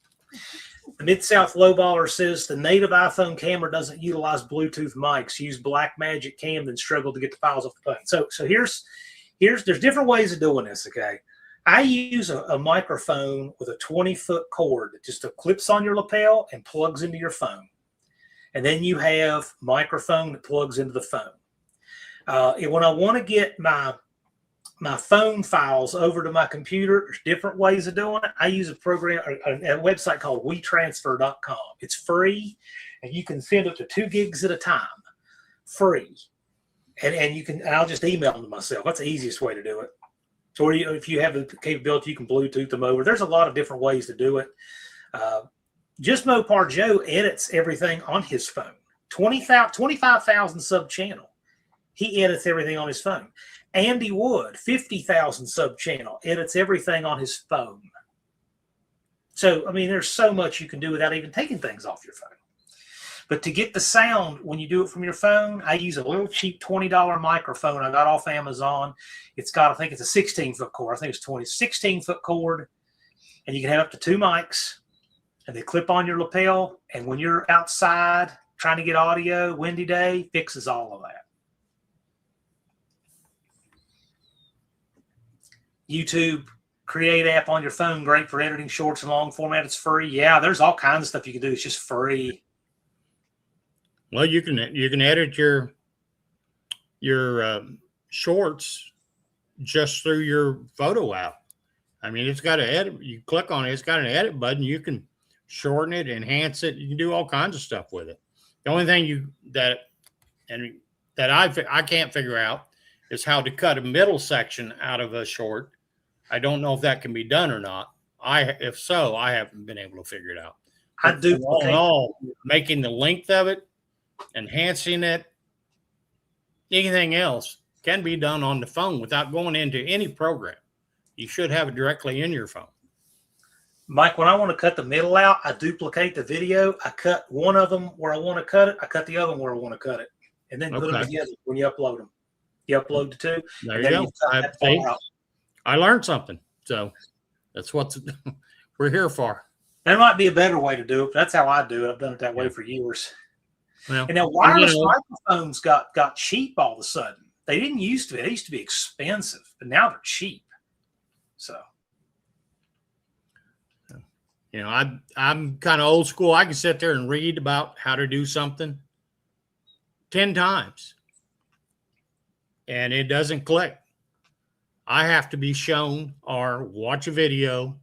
The Mid-South Lowballer says the native iPhone camera doesn't utilize Bluetooth mics. Use Blackmagic Cam, then struggle to get the files off the phone. So here's there's different ways of doing this. Okay, I use a microphone with a 20-foot cord that just clips on your lapel and plugs into your phone, and then you have microphone that plugs into the phone. And when I want to get my phone files over to my computer, there's different ways of doing it. I use a program, a website called WeTransfer.com. It's free, and you can send up to 2 gigs at a time, free. And you can, I'll just email them to myself. That's the easiest way to do it. So if you have the capability, you can Bluetooth them over. There's a lot of different ways to do it. Just Mopar Joe edits everything on his phone. 25,000 sub channel. He edits everything on his phone. Andy Wood, 50,000 sub channel, edits everything on his phone. So, I mean, there's so much you can do without even taking things off your phone. But to get the sound when you do it from your phone, I use a little cheap $20 microphone I got off Amazon. It's got, I think it's a 16-foot cord. I think it's 16-foot cord. And you can have up to 2 mics. And they clip on your lapel. And when you're outside trying to get audio, windy day, fixes all of that. YouTube Create app on your phone, great for editing shorts and long format. It's free. Yeah, there's all kinds of stuff you can do. It's just free. Well, you can edit your shorts just through your photo app. I mean, it's got an edit. You click on it, it's got an edit button. You can shorten it, enhance it. You can do all kinds of stuff with it. The only thing that I can't figure out is how to cut a middle section out of a short. I don't know if that can be done or not. If so, I haven't been able to figure it out. I do. All in all, making the length of it, enhancing it, anything else can be done on the phone without going into any program. You should have it directly in your phone. Mike, when I want to cut the middle out, I duplicate the video. I cut one of them where I want to cut it. I cut the other one where I want to cut it. And then put them together when you upload them. You upload the 2. There you go. I learned something. So that's what we're here for. That might be a better way to do it. But that's how I do it. I've done it that way for years. Well, and now wireless microphones got cheap all of a sudden. They didn't used to be. They used to be expensive, but now they're cheap. So, you know, I'm kind of old school. I can sit there and read about how to do something 10 times, and it doesn't click. I have to be shown or watch a video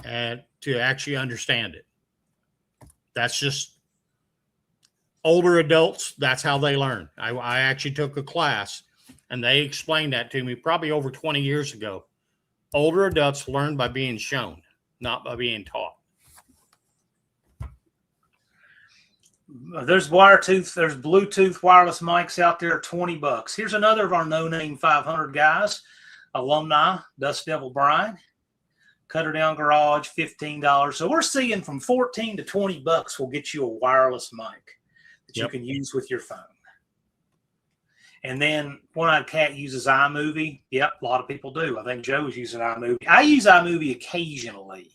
and to actually understand it. That's just older adults. That's how they learn. I actually took a class and they explained that to me probably over 20 years ago. Older adults learn by being shown, not by being taught. There's Bluetooth wireless mics out there, $20. Here's another of our No Name 500 guys, alumni, Dust Devil Brian, Cutter Down Garage, $15. So we're seeing from $14 to $20 will get you a wireless mic that you can use with your phone. And then One Eyed Cat uses iMovie. Yep, a lot of people do. I think Joe's using iMovie. I use iMovie occasionally.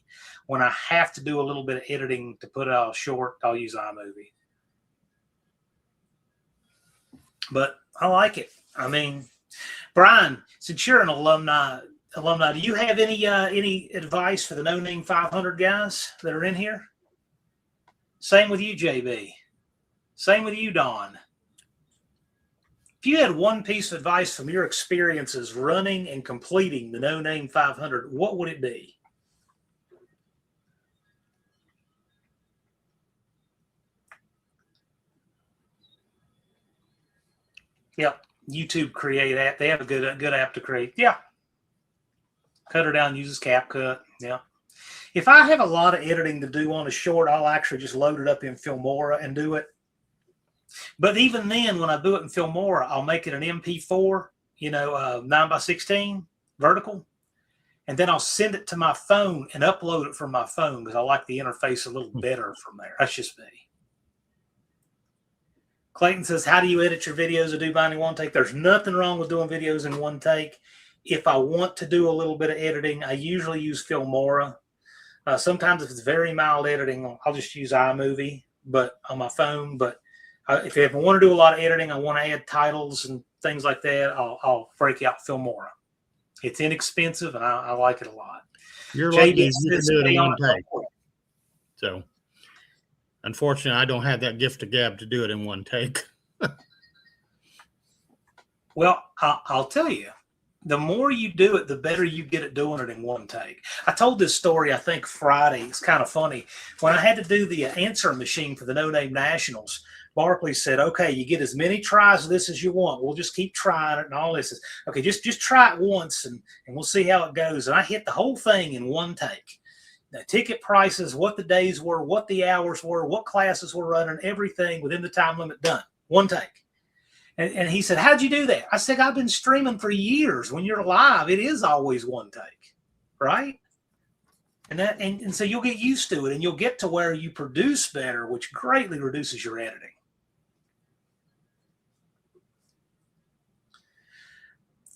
When I have to do a little bit of editing to put out a short, I'll use iMovie. But I like it. I mean, Brian, since you're an alumni, do you have any advice for the No Name 500 guys that are in here? Same with you, JB. Same with you, Don. If you had one piece of advice from your experiences running and completing the No Name 500, what would it be? Yep, YouTube Create app. They have a good app to create. Yeah. Cutter Down uses CapCut. Yeah. If I have a lot of editing to do on a short, I'll actually just load it up in Filmora and do it. But even then, when I do it in Filmora, I'll make it an MP4, 9x16 vertical. And then I'll send it to my phone and upload it from my phone because I like the interface a little better from there. That's just me. Clayton says, how do you edit your videos to do binding one take? There's nothing wrong with doing videos in one take. If I want to do a little bit of editing, I usually use Filmora. Sometimes if it's very mild editing, I'll just use iMovie but on my phone. But if I want to do a lot of editing, I want to add titles and things like that, I'll break out Filmora. It's inexpensive, and I like it a lot. You're lucky JB you can says, do it "Stay in one on take." it." So, unfortunately, I don't have that gift of gab to do it in one take. Well, I'll tell you, the more you do it, the better you get at doing it in one take. I told this story, I think, Friday. It's kind of funny. When I had to do the answer machine for the No Name Nationals, Barkley said, okay, you get as many tries of this as you want. We'll just keep trying it and all this. Okay, just try it once and we'll see how it goes. And I hit the whole thing in one take. The ticket prices, what the days were, what the hours were, what classes were running, everything within the time limit done. One take. And he said, how'd you do that? I said, I've been streaming for years. When you're live, it is always one take, right? And so you'll get used to it, and you'll get to where you produce better, which greatly reduces your editing.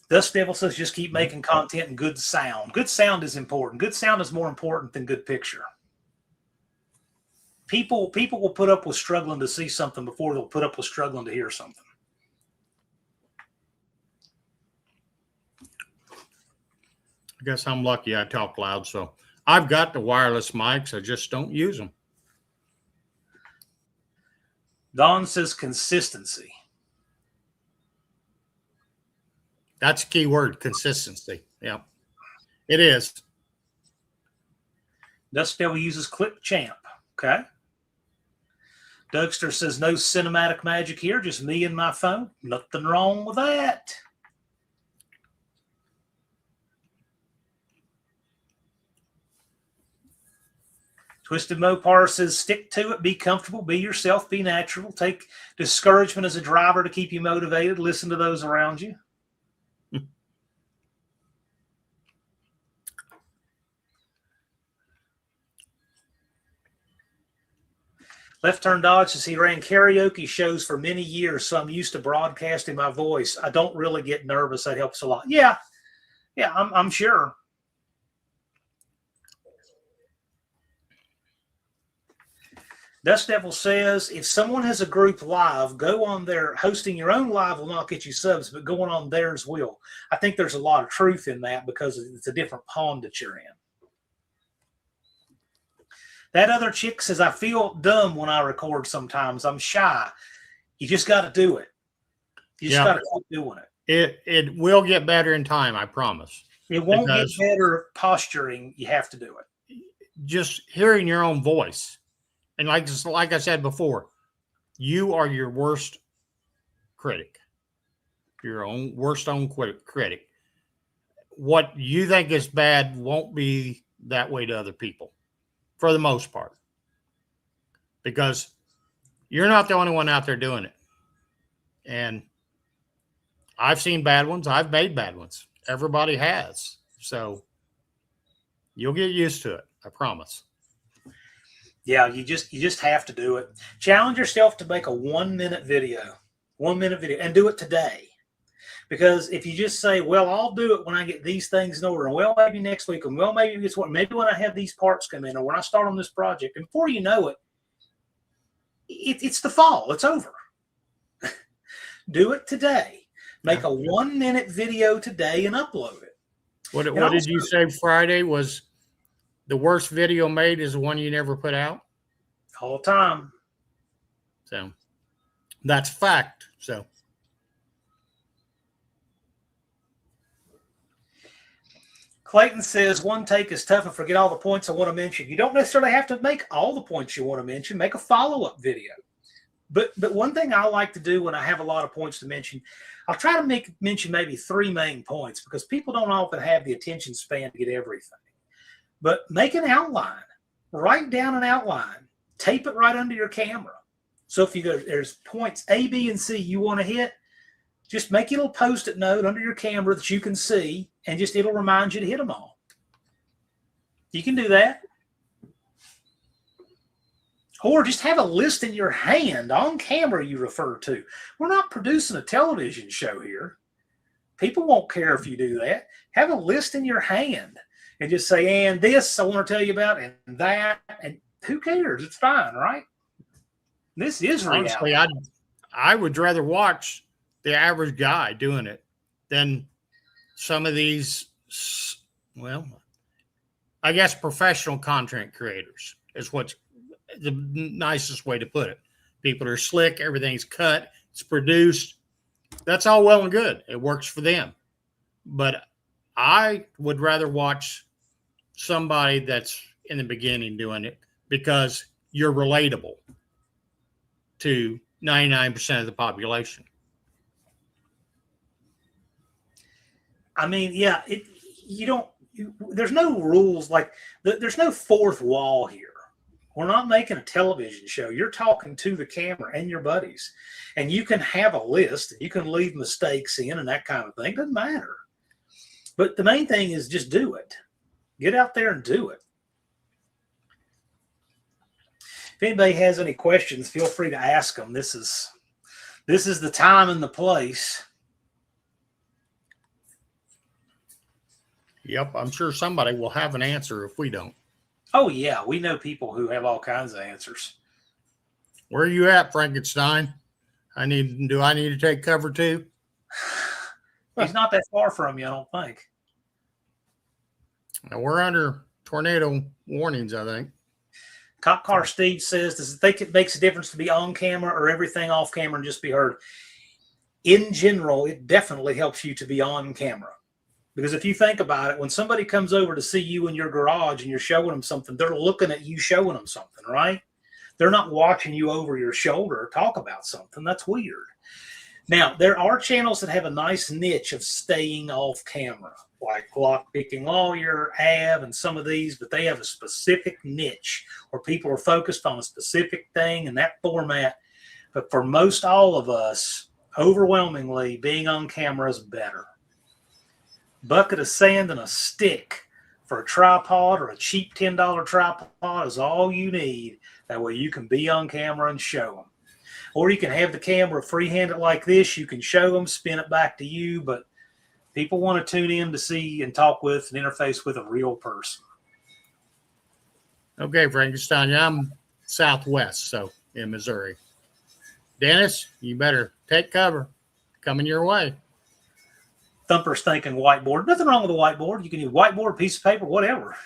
Dust Devil says, just keep making content and good sound. Good sound is important. Good sound is more important than good picture. People will put up with struggling to see something before they'll put up with struggling to hear something. I guess I'm lucky I talk loud, so I've got the wireless mics. I just don't use them. Don says consistency. That's a key word, consistency. Yeah, it is. Dust Devil uses Clip Champ. Okay. Dougster says, no cinematic magic here, just me and my phone. Nothing wrong with that. Twisted Mopar says, stick to it, be comfortable, be yourself, be natural. Take discouragement as a driver to keep you motivated. Listen to those around you. Left Turn Dodge says he ran karaoke shows for many years, so I'm used to broadcasting my voice. I don't really get nervous. That helps a lot. Yeah, I'm sure. Dust Devil says, if someone has a group live, go on there. Hosting your own live will not get you subs, but going on theirs will. I think there's a lot of truth in that because it's a different pond that you're in. That other chick says, I feel dumb when I record sometimes. I'm shy. You just got to do it. You just got to keep doing it. It will get better in time, I promise. It won't get better posturing. You have to do it. Just hearing your own voice. And like I said before, you are your worst critic. Your own worst critic. What you think is bad won't be that way to other people, for the most part, because you're not the only one out there doing it. And I've seen bad ones. I've made bad ones. Everybody has. So you'll get used to it. I promise. Yeah, you just have to do it. Challenge yourself to make a 1 minute video. 1 minute video, and do it today. Because if you just say, well, I'll do it when I get these things in order, and well, maybe next week, and well, maybe it's what, maybe when I have these parts come in, or when I start on this project, and before you know it, it's the fall. It's over. Do it today. Make a 1 minute video today and upload it. What did you say Friday was the worst video made is the one you never put out? All the time. So that's fact. So Clayton says, one take is tough and forget all the points I want to mention. You don't necessarily have to make all the points you want to mention. Make a follow-up video. But one thing I like to do when I have a lot of points to mention, I'll try to mention maybe 3 main points, because people don't often have the attention span to get everything. But make an outline. Write down an outline. Tape it right under your camera. So if you go, there's points A, B, and C you want to hit, just make a little Post-it note under your camera that you can see, and just it'll remind you to hit them all. You can do that. Or just have a list in your hand on camera you refer to. We're not producing a television show here. People won't care if you do that. Have a list in your hand and just say, and this I want to tell you about, and that, and who cares? It's fine, right? This is reality. Honestly, I would rather watch the average guy doing it than some of these, well, I guess professional content creators is what's the nicest way to put it. People are slick, everything's cut, it's produced. That's all well and good. It works for them. But I would rather watch somebody that's in the beginning doing it because you're relatable to 99% of the population. I mean, yeah, there's no rules. Like, there's no fourth wall here. We're not making a television show. You're talking to the camera and your buddies. And you can have a list. And you can leave mistakes in and that kind of thing. Doesn't matter. But the main thing is just do it. Get out there and do it. If anybody has any questions, feel free to ask them. This is the time and the place. Yep, I'm sure somebody will have an answer if we don't. Oh, yeah. We know people who have all kinds of answers. Where are you at, Frankenstein? Do I need to take cover too? He's not that far from you, I don't think. Now, we're under tornado warnings, I think. Cop Car Steve says, does it think it makes a difference to be on camera or everything off camera and just be heard? In general, it definitely helps you to be on camera. Because if you think about it, when somebody comes over to see you in your garage and you're showing them something, they're looking at you showing them something, right? They're not watching you over your shoulder talk about something. That's weird. Now, there are channels that have a nice niche of staying off camera, like Lockpicking Lawyer, and some of these, but they have a specific niche where people are focused on a specific thing in that format. But for most all of us, overwhelmingly, being on camera is better. Bucket of sand and a stick for a tripod or a cheap $10 tripod is all you need. That way you can be on camera and show them. Or you can have the camera free-handed like this. You can show them, spin it back to you, but people want to tune in to see and talk with and interface with a real person. Okay, Frankenstein, I'm southwest, so in Missouri. Dennis, you better take cover. Coming your way. Thumper's thinking whiteboard. Nothing wrong with a whiteboard. You can use whiteboard, piece of paper, whatever.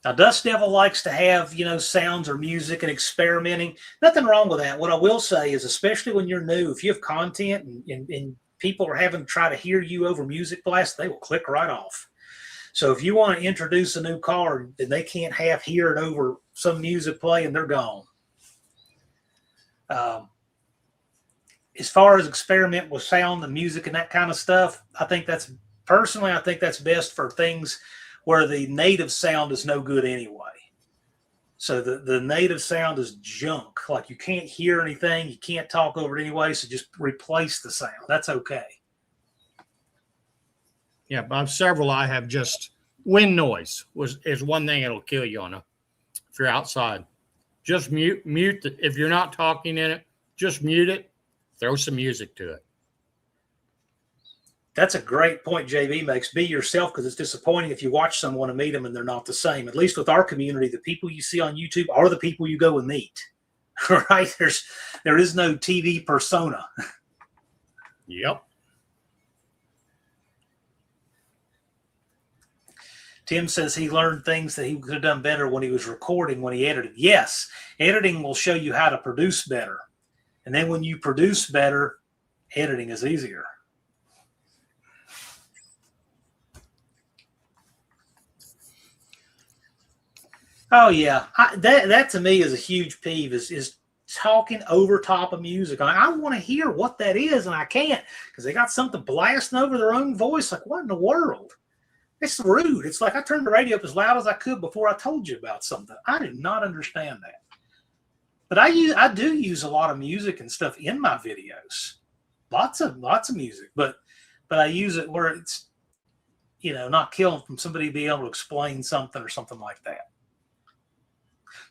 Now, Dust Devil likes to have, sounds or music and experimenting. Nothing wrong with that. What I will say is, especially when you're new, if you have content and people are having to try to hear you over music blast, they will click right off. So if you want to introduce a new car and they can't hear it over some music playing, they're gone. As far as experiment with sound and music and that kind of stuff, I think that's best for things where the native sound is no good anyway. So the native sound is junk. Like you can't hear anything. You can't talk over it anyway. So just replace the sound. That's okay. Yeah, but several I have just wind noise is one thing that'll kill you if you're outside. Just mute if you're not talking in it, just mute it. Throw some music to it. That's a great point JB makes. Be yourself, because it's disappointing if you watch someone and meet them and they're not the same. At least with our community, the people you see on YouTube are the people you go and meet. Right? There is no TV persona. Yep. Tim says he learned things that he could have done better when he was recording, when he edited. Yes, editing will show you how to produce better. And then when you produce better, editing is easier. Oh, yeah. That to me is a huge peeve, is talking over top of music. I want to hear what that is, and I can't because they got something blasting over their own voice. Like, what in the world? It's rude. It's like I turned the radio up as loud as I could before I told you about something. I did not understand that. But I do use a lot of music and stuff in my videos. Lots of music. But I use it where it's, not killing from somebody being able to explain something or something like that.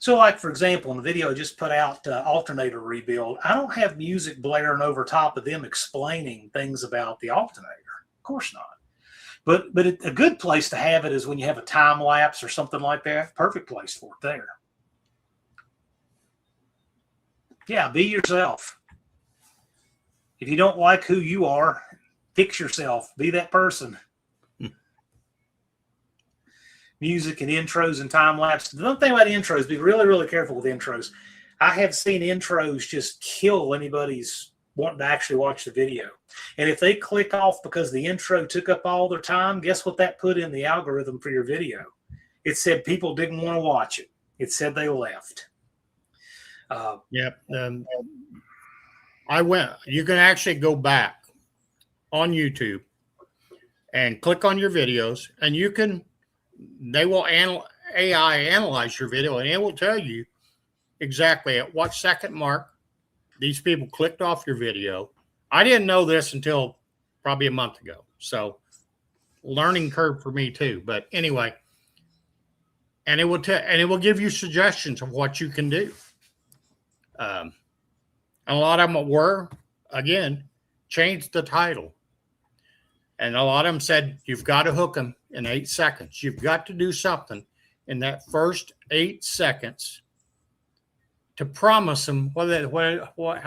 So, like, for example, in the video I just put out, alternator rebuild, I don't have music blaring over top of them explaining things about the alternator. Of course not. But a good place to have it is when you have a time lapse or something like that. Perfect place for it there. Yeah, be yourself. If you don't like who you are, fix yourself. Be that person. Music and intros and time lapse. The one thing about intros, be really, really careful with intros. I have seen intros just kill anybody's wanting to actually watch the video. And if they click off because the intro took up all their time, guess what that put in the algorithm for your video? It said people didn't want to watch it. It said they left. Yep. You can actually go back on YouTube and click on your videos, and they will AI analyze your video, and it will tell you exactly at what second mark these people clicked off your video. I didn't know this until probably a month ago. So learning curve for me too. But anyway, and it will give you suggestions of what you can do. And a lot of them were, again, change the title. And a lot of them said, you've got to hook them in 8 seconds. You've got to do something in that first 8 seconds to promise them. How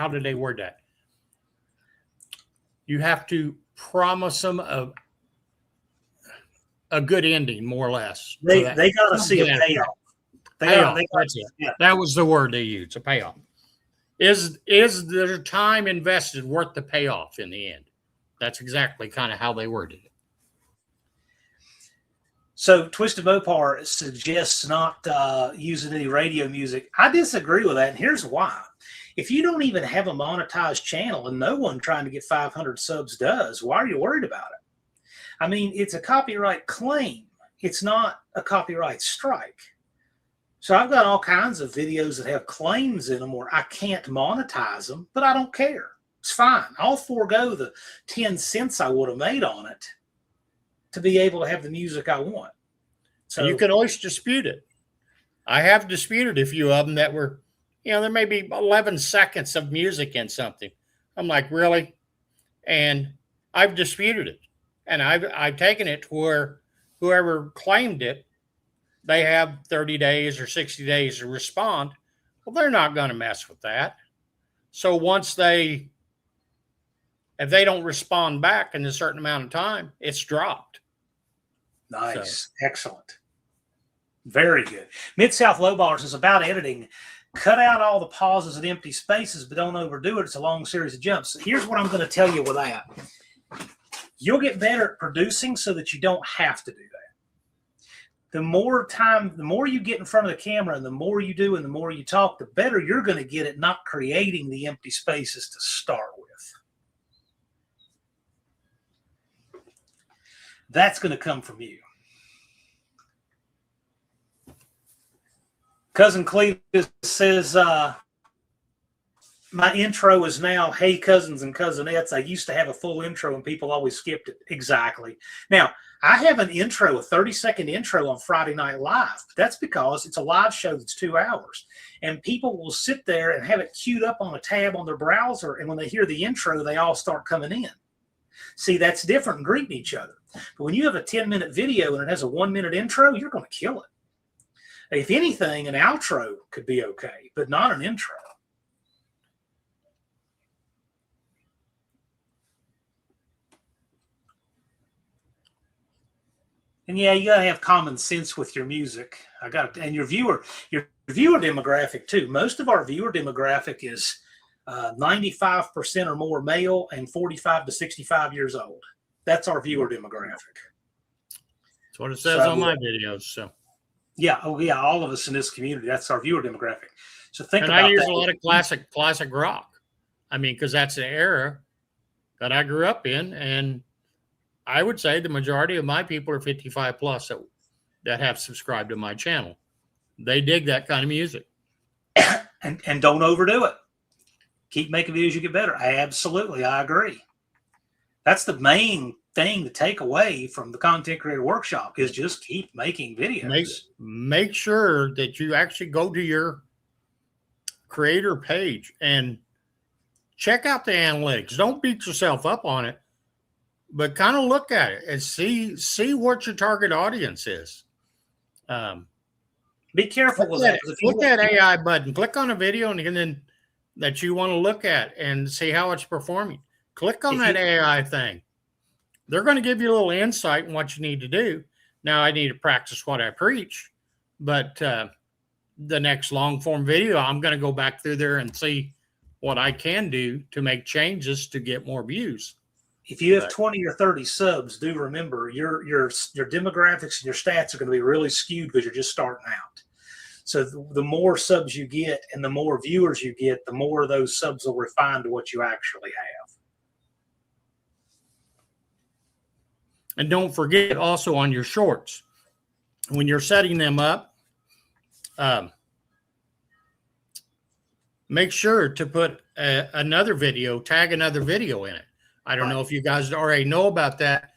did they word that? You have to promise them a good ending, more or less. They got to see a payoff. That was the word they used, a payoff. Is their time invested worth the payoff in the end? That's exactly kind of how they worded it. So Twisted Mopar suggests not using any radio music. I disagree with that, and here's why. If you don't even have a monetized channel and no one trying to get 500 subs does, why are you worried about it? I mean, it's a copyright claim. It's not a copyright strike. So I've got all kinds of videos that have claims in them where I can't monetize them, but I don't care. It's fine. I'll forego the 10 cents I would have made on it to be able to have the music I want. So you can always dispute it. I have disputed a few of them that were, there may be 11 seconds of music in something. I'm like, really? And I've disputed it. And I've taken it to where whoever claimed it, they have 30 days or 60 days to respond. Well, they're not going to mess with that. So if they don't respond back in a certain amount of time, it's dropped. Nice. So. Excellent. Very good. Mid-South Lowballers is about editing. Cut out all the pauses and empty spaces, but don't overdo it. It's a long series of jumps. Here's what I'm going to tell you with that. You'll get better at producing so that you don't have to do that. The more you get in front of the camera and the more you do and the more you talk, the better you're going to get at not creating the empty spaces to start with. That's going to come from you. Cousin Cletus says, my intro is now, hey, cousins and cousinettes. I used to have a full intro and people always skipped it. Exactly. Now, I have an intro, a 30-second intro on Friday Night Live. But that's because it's a live show that's 2 hours. And people will sit there and have it queued up on a tab on their browser. And when they hear the intro, they all start coming in. See, that's different than greeting each other. But when you have a 10-minute video and it has a 1-minute intro, you're going to kill it. If anything, an outro could be okay, but not an intro. And yeah, you gotta have common sense with your music. And your viewer demographic too. Most of our viewer demographic is 95% or more male and 45 to 65 years old. That's our viewer demographic. That's what it says on my videos. So. Yeah. Oh, yeah. All of us in this community, that's our viewer demographic. So think about that. I use a lot of classic rock. I mean, because that's the era that I grew up in. And I would say the majority of my people are 55 plus that have subscribed to my channel. They dig that kind of music. And don't overdo it. Keep making videos, you get better. I agree. That's the main thing to take away from the Content Creator Workshop is just keep making videos. Make sure that you actually go to your creator page and check out the analytics. Don't beat yourself up on it, but kind of look at it and see what your target audience is. Be careful with that. Click that AI button. Click on a video and then that you want to look at and see how it's performing. Click on that AI thing. They're going to give you a little insight in what you need to do. Now, I need to practice what I preach, but the next long form video, I'm going to go back through there and see what I can do to make changes to get more views. If you have 20 or 30 subs, do remember your demographics and your stats are going to be really skewed because you're just starting out. So the more subs you get and the more viewers you get, the more those subs will refine to what you actually have. And don't forget also on your shorts, when you're setting them up, make sure to put another video, tag another video in it. I don't know if you guys already know about that,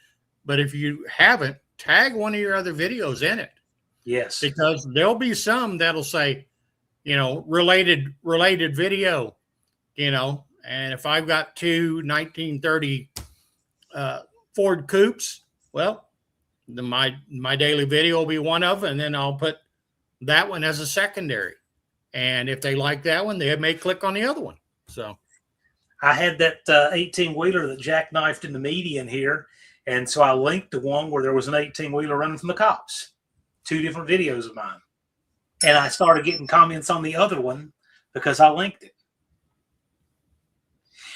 but if you haven't, tag one of your other videos in it. Yes. Because there'll be some that'll say, related video, and if I've got two 1930 Ford Coupes, well, my daily video will be one of them, and then I'll put that one as a secondary. And if they like that one, they may click on the other one. So I had that 18-wheeler that jackknifed in the median here, and so I linked to one where there was an 18-wheeler running from the cops. 2 different videos of mine. And I started getting comments on the other one because I linked it.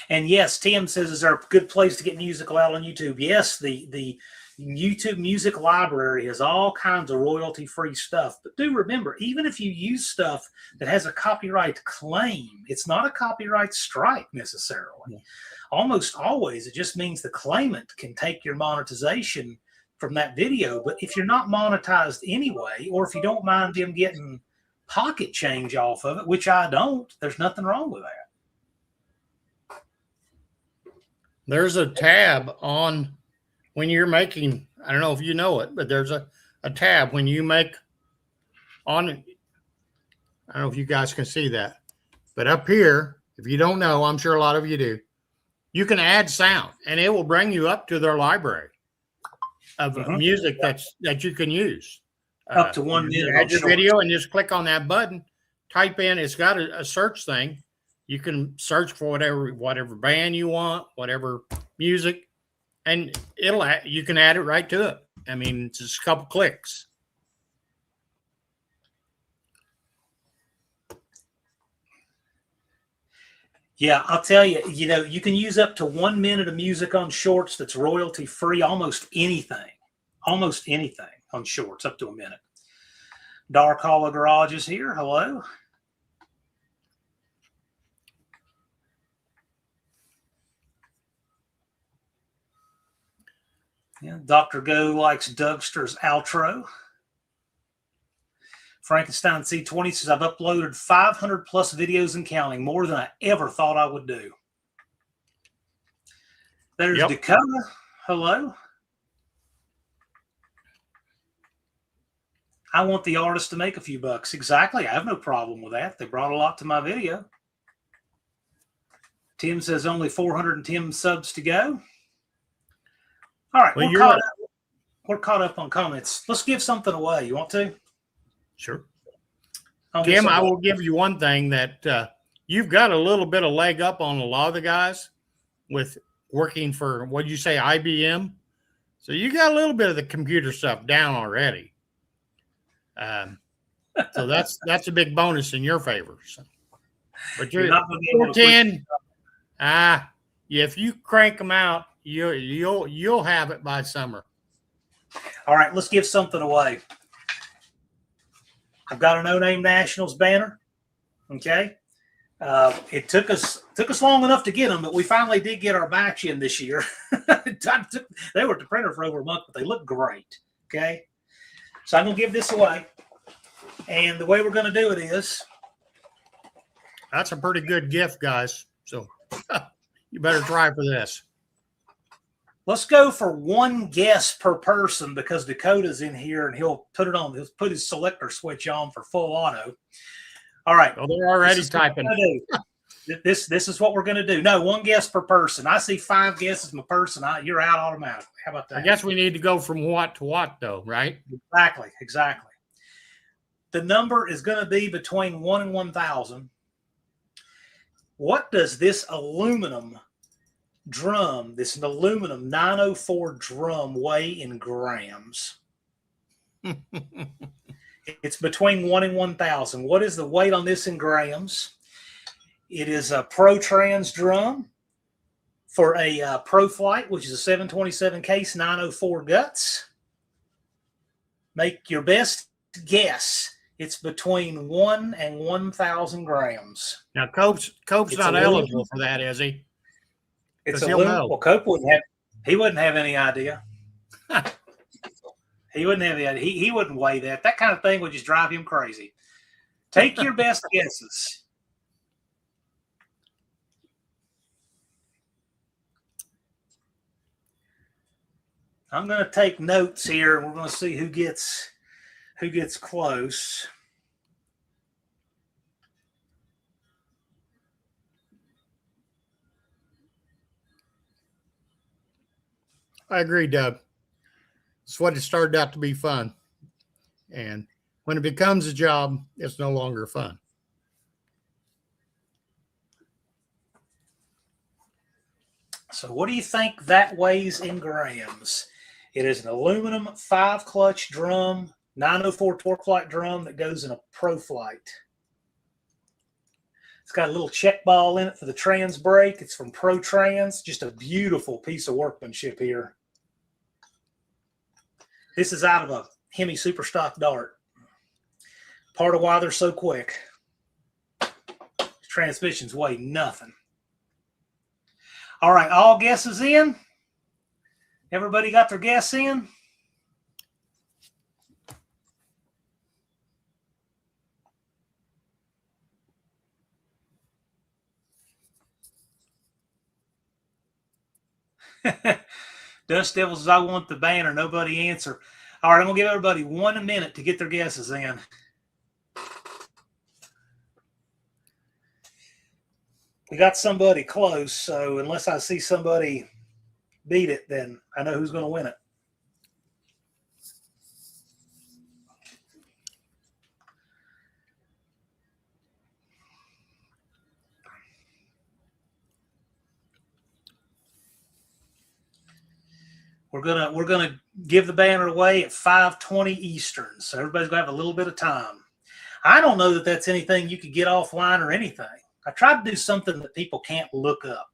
And yes, Tim says, is there a good place to get musical out on YouTube? Yes, the YouTube Music Library has all kinds of royalty-free stuff. But do remember, even if you use stuff that has a copyright claim, it's not a copyright strike necessarily. Yeah. Almost always, it just means the claimant can take your monetization from that video. But if you're not monetized anyway, or if you don't mind them getting pocket change off of it, which I don't, there's nothing wrong with that. There's a tab on when you're making, I don't know if you know it, but there's a tab when you make on it. I don't know if you guys can see that, but up here, if you don't know, I'm sure a lot of you do, you can add sound and it will bring you up to their library of music that you can use. Up to 1 minute. Add your video and just click on that button, type in, it's got a search thing. You can search for whatever band you want, whatever music, and you can add it right to it. I mean, it's just a couple clicks. Yeah, I'll tell you, you can use up to 1 minute of music on shorts that's royalty free, almost anything on shorts, up to a minute. Dark Hollow Garage is here. Hello. Yeah, Dr. Go likes Dougster's outro. Frankenstein C20 says, I've uploaded 500 plus videos and counting, more than I ever thought I would do. There's Dakota. Hello. I want the artist to make a few bucks. Exactly. I have no problem with that. They brought a lot to my video. Tim says only 410 subs to go. All right. Well, we're caught up on comments. Let's give something away. You want to? Sure. Tim, I will give you one thing that you've got a little bit of leg up on a lot of the guys with working for, what did you say, IBM? So you got a little bit of the computer stuff down already. So that's a big bonus in your favor. So. But you're 410. If you crank them out, you'll have it by summer. All right, let's give something away. I've got a No Name Nationals banner. Okay. It took us long enough to get them, but we finally did get our batch in this year. They were at the printer for over a month, but they look great. Okay. So I'm going to give this away. And the way we're going to do it is. That's a pretty good gift, guys. So you better try for this. Let's go for one guess per person because Dakota's in here and he'll put it on. He'll put his selector switch on for full auto. All right. Oh, they're already typing. This is what we're going to do. No, one guess per person. I see 5 guesses per person. You're out automatically. How about that? I guess we need to go from what to what, though, right? Exactly. The number is going to be between 1 and 1,000. What does this aluminum drum, this aluminum 904 drum, weigh in grams? It's between 1 and 1,000. What is the weight on this in grams? It is a Pro Trans drum for a Pro Flight, which is a 727 case 904 guts. Make your best guess. It's between 1 and 1,000 grams. Now, Cope's not eligible for that, is he? It's a little. Well, Cope wouldn't have any idea. He wouldn't have any idea. He wouldn't weigh that. That kind of thing would just drive him crazy. Take your best guesses. I'm going to take notes here, and we're going to see who gets close. I agree, Doug. It's what it started out to be fun. And when it becomes a job, it's no longer fun. So what do you think that weighs in grams? It is an aluminum 5-clutch drum, 904 torque flight drum that goes in a Pro Flight. It's got a little check ball in it for the trans brake. It's from Pro Trans. Just a beautiful piece of workmanship here. This is out of a Hemi Superstock Dart. Part of why they're so quick. Transmissions weigh nothing. All right, all guesses in? Everybody got their guess in? Dust Devils, I want the banner. Nobody answer. All right, I'm going to give everybody 1 minute to get their guesses in. We got somebody close, so unless I see somebody beat it, then I know who's going to win it. We're gonna give the banner away at 5:20 Eastern, so everybody's gonna have a little bit of time. I don't know that that's anything you could get offline or anything. I tried to do something that people can't look up.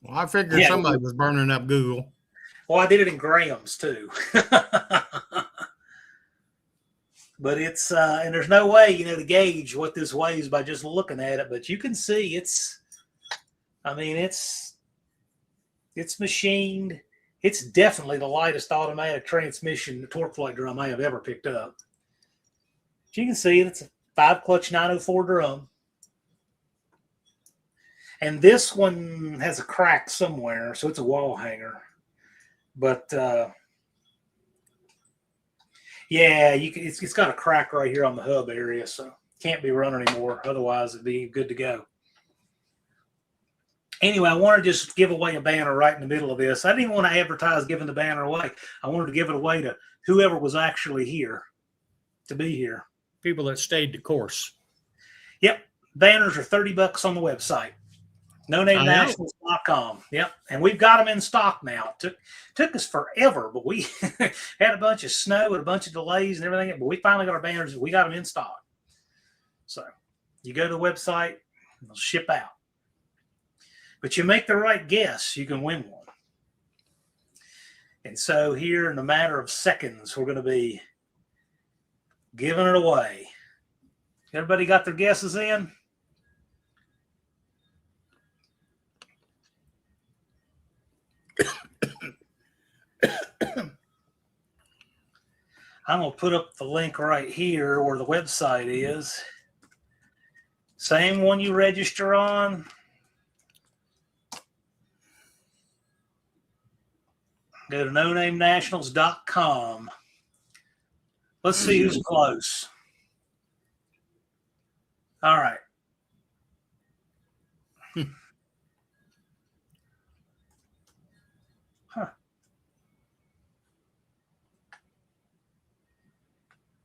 Well, I figured somebody was burning up Google. Well, I did it in grams too. But it's and there's no way, to gauge what this weighs by just looking at it. But you can see it's machined. It's definitely the lightest automatic transmission torque flight drum I have ever picked up. But you can see it's a 5-clutch 904 drum. And this one has a crack somewhere, so it's a wall hanger. But yeah, it's got a crack right here on the hub area, so can't be run anymore. Otherwise, it'd be good to go. Anyway, I want to just give away a banner right in the middle of this. I didn't even want to advertise giving the banner away. I wanted to give it away to whoever was actually here to be here. People that stayed the course. Yep. Banners are $30 on the website. No Name Nationals.com. Yep. And we've got them in stock now. Took us forever, but we had a bunch of snow and a bunch of delays and everything. But we finally got our banners. We got them in stock. So you go to the website, they'll ship out. But you make the right guess, you can win one. And so here in a matter of seconds, we're going to be giving it away. Everybody got their guesses in? I'm going to put up the link right here where the website is. Same one you register on. Go to nonamenationals.com. Let's see who's close. All right.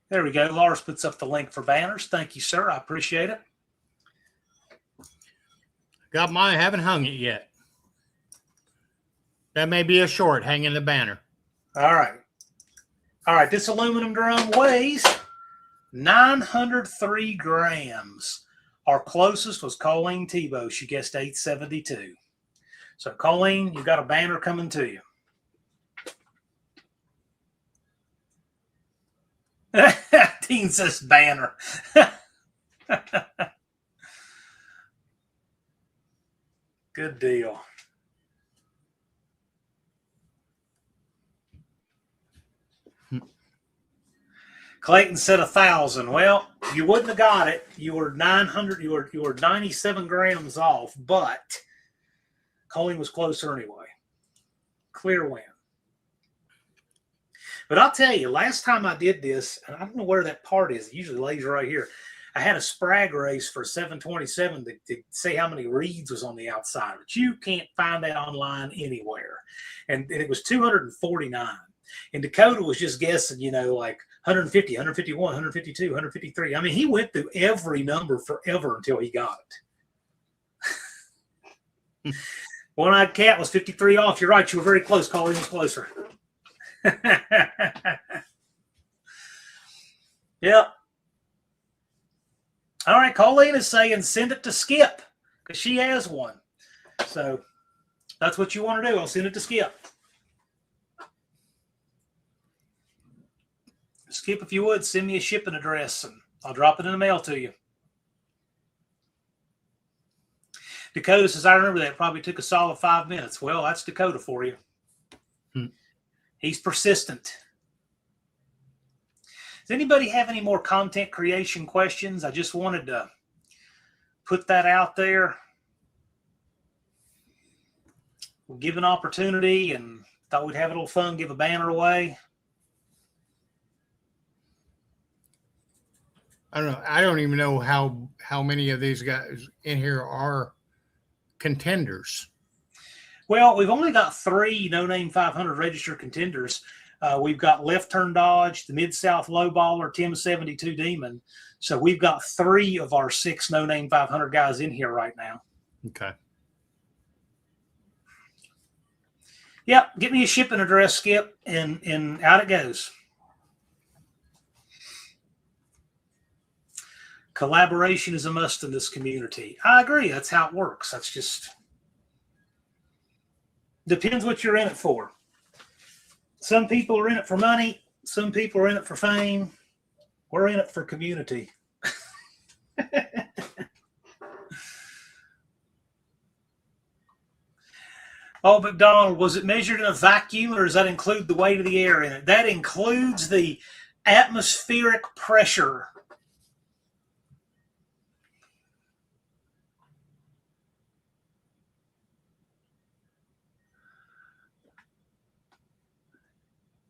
There we go. Lars puts up the link for banners. Thank you, sir. I appreciate it. Got mine. Haven't hung it yet. That may be a short hanging the banner. All right. All right. This aluminum drum weighs 903 grams. Our closest was Colleen Tebow. She guessed 872. So, Colleen, you got a banner coming to you. Dean says banner. Good deal. Clayton said 1,000. Well, you wouldn't have got it. You were 900. You were 97 grams off, but Colleen was closer anyway. Clear win. But I'll tell you, last time I did this, and I don't know where that part is. It usually lays right here. I had a sprag race for 727 to see how many reeds was on the outside, but you can't find that online anywhere. And it was 249. And Dakota was just guessing, you know, like 150, 151, 152, 153. I mean, he went through every number forever until he got it. One-eyed cat was 53 off. You're right. You were very close. Colleen was closer. Yep. All right. Colleen is saying send it to Skip because she has one. So that's what you want to do. I'll send it to Skip. Skip, if you would, send me a shipping address and I'll drop it in the mail to you. Dakota says, I remember that. Probably took a solid 5 minutes. Well, that's Dakota for you. He's persistent. Does anybody have any more content creation questions? I just wanted to put that out there. We'll give an opportunity and thought we'd have a little fun, give a banner away. I don't know. I don't even know how many of these guys in here are contenders. Well, we've only got 3 No Name 500 registered contenders. We've got Left Turn Dodge, the Mid-South Lowballer, Tim 72 Demon. So we've got 3 of our 6 No Name 500 guys in here right now. Okay. Yep. Get me a shipping address, Skip, and out it goes. Collaboration is a must in this community. I agree. That's how it works. That's just depends what you're in it for. Some people are in it for money. Some people are in it for fame. We're in it for community. Oh, McDonald, was it measured in a vacuum or does that include the weight of the air in it? That includes the atmospheric pressure.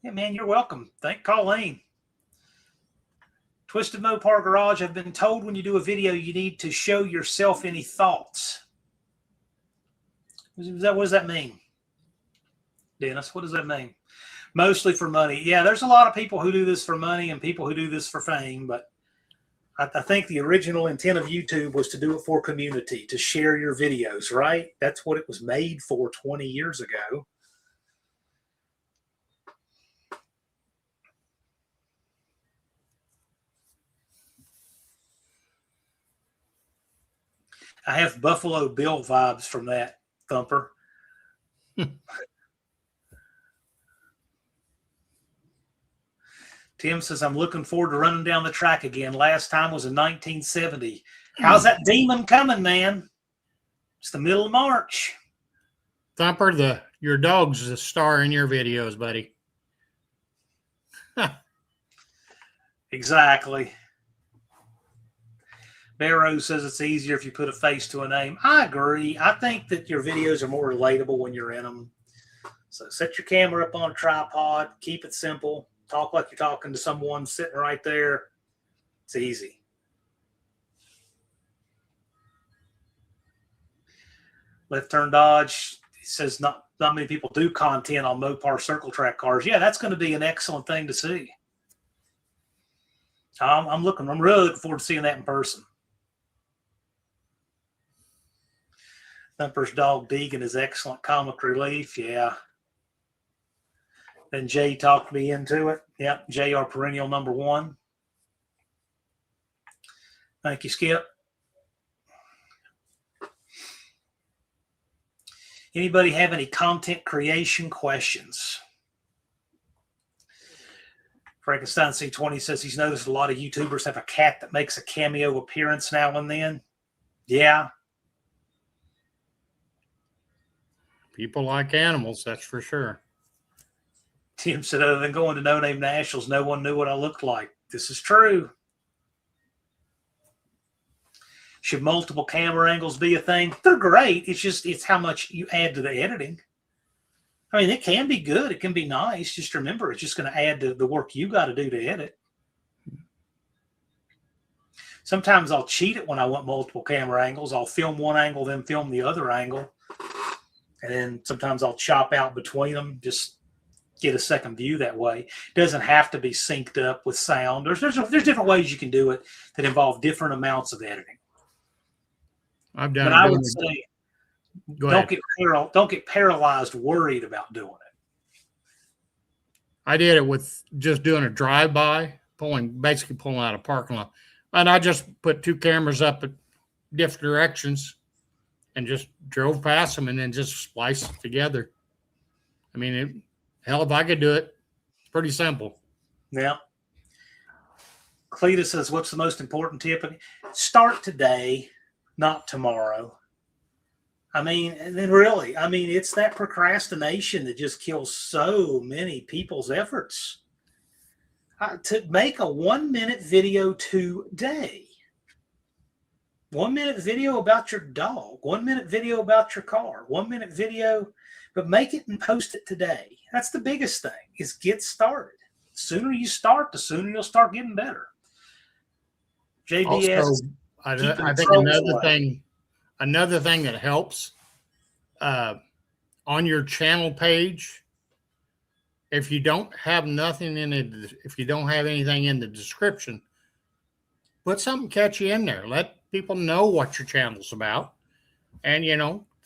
Yeah, man, you're welcome. Thank Colleen. Twisted Mopar Garage, I've been told when you do a video, you need to show yourself any thoughts. What does that mean? Dennis, what does that mean? Mostly for money. Yeah, there's a lot of people who do this for money and people who do this for fame, but I think the original intent of YouTube was to do it for community, to share your videos, right? That's what it was made for 20 years ago. I have Buffalo Bill vibes from that, Thumper. Tim says, I'm looking forward to running down the track again. Last time was in 1970. How's that demon coming, man? It's the middle of March. Thumper, your dog's a star in your videos, buddy. Exactly. Barrow says it's easier if you put a face to a name. I agree. I think that your videos are more relatable when you're in them. So set your camera up on a tripod, keep it simple, talk like you're talking to someone sitting right there. It's easy. Left turn dodge. He says not many people do content on Mopar circle track cars. Yeah, that's going to be an excellent thing to see. I'm really looking forward to seeing that in person. Thumper's dog Deegan is excellent comic relief. Yeah. Then Jay talked me into it. Yep. Jay, our perennial number one. Thank you, Skip. Anybody have any content creation questions? Frankenstein C20 says he's noticed a lot of YouTubers have a cat that makes a cameo appearance now and then. Yeah. People like animals, that's for sure. Tim said, other than going to No Name Nationals, no one knew what I looked like. This is true. Should multiple camera angles be a thing? They're great. It's how much you add to the editing. I mean, it can be good. It can be nice. Just remember, it's just going to add to the work you got to do to edit. Sometimes I'll cheat it when I want multiple camera angles. I'll film one angle, then film the other angle. And then sometimes I'll chop out between them, just get a second view that way. It doesn't have to be synced up with sound. There's different ways you can do it that involve different amounts of editing. I've done but it. I would say don't get paralyzed worried about doing it. I did it with just doing a drive-by, basically pulling out a parking lot. And I just put two cameras up at different directions and just drove past them and then just spliced it together. I mean, hell, if I could do it, it's pretty simple. Yeah. Cleta says, what's the most important tip? Start today, not tomorrow. I mean, and then really, it's that procrastination that just kills so many people's efforts. To make a 1-minute video today, 1-minute video about your dog, 1-minute video about your car, 1-minute video, but make it and post it today. That's the biggest thing, is get started. The sooner you start, the sooner you'll start getting better. JBS. Also, I think another thing that helps on your channel page, if you don't have anything in the description, put something catchy in there. Let people know what your channel's about, and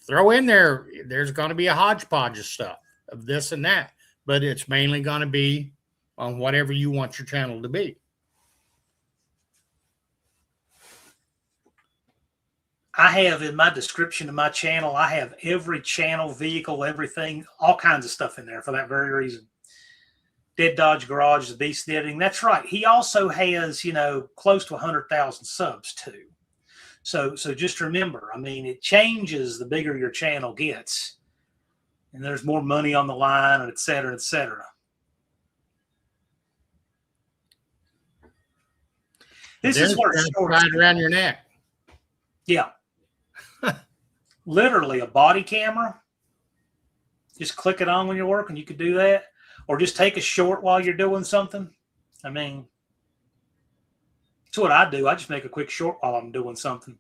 throw in there. There's going to be a hodgepodge of stuff of this and that, but it's mainly going to be on whatever you want your channel to be. I have in my description of my channel, I have every channel, vehicle, everything, all kinds of stuff in there for that very reason. Dead Dodge Garage, the Beast Editing. That's right. He also has, close to 100,000 subs too. So just remember, it changes the bigger your channel gets. And there's more money on the line, and et cetera, et cetera. This is where it's tied around your neck. Yeah. Literally a body camera. Just click it on when you're working. You could do that. Or just take a short while you're doing something. That's what I do. I just make a quick short while I'm doing something.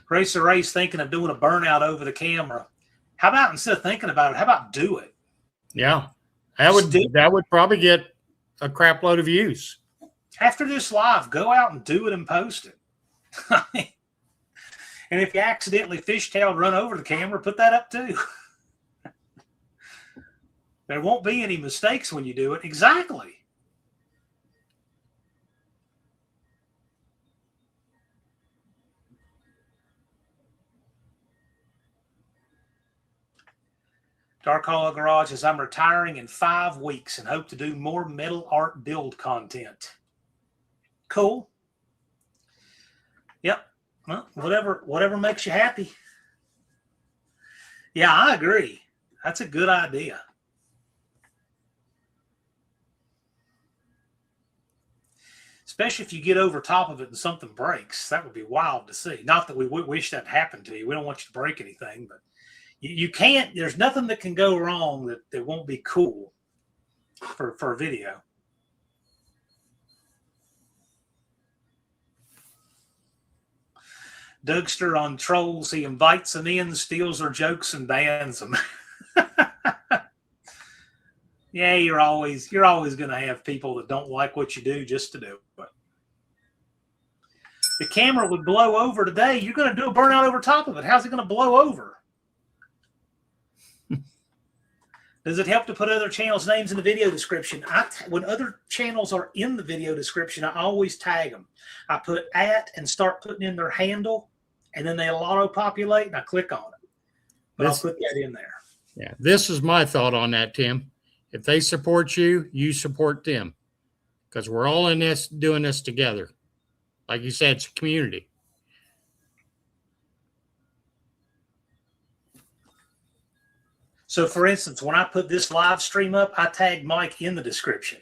Racer Ray's thinking of doing a burnout over the camera. How about, instead of thinking about it, how about do it? Yeah. That would probably get a crap load of views. After this live, go out and do it and post it. And if you accidentally fishtail run over the camera, put that up too. There won't be any mistakes when you do it. Exactly. Dark Hollow Garage says, I'm retiring in 5 weeks and hope to do more metal art build content. Cool. Yep. Well, whatever makes you happy. Yeah, I agree. That's a good idea. Especially if you get over top of it and something breaks. That would be wild to see. Not that we wish that happened to you. We don't want you to break anything, but You can't. There's nothing that can go wrong that won't be cool for a video. Dougster on trolls. He invites them in, steals their jokes, and bans them. Yeah, you're always going to have people that don't like what you do just to do it. The camera would blow over today. You're going to do a burnout over top of it. How's it going to blow over? Does it help to put other channels' names in the video description? When other channels are in the video description, I always tag them. I put @ and start putting in their handle, and then they'll auto-populate, and I click on it. But I'll put that in there. Yeah, this is my thought on that, Tim. If they support you, you support them, because we're all in this, doing this together. Like you said, it's a community. So, for instance, when I put this live stream up, I tag Mike in the description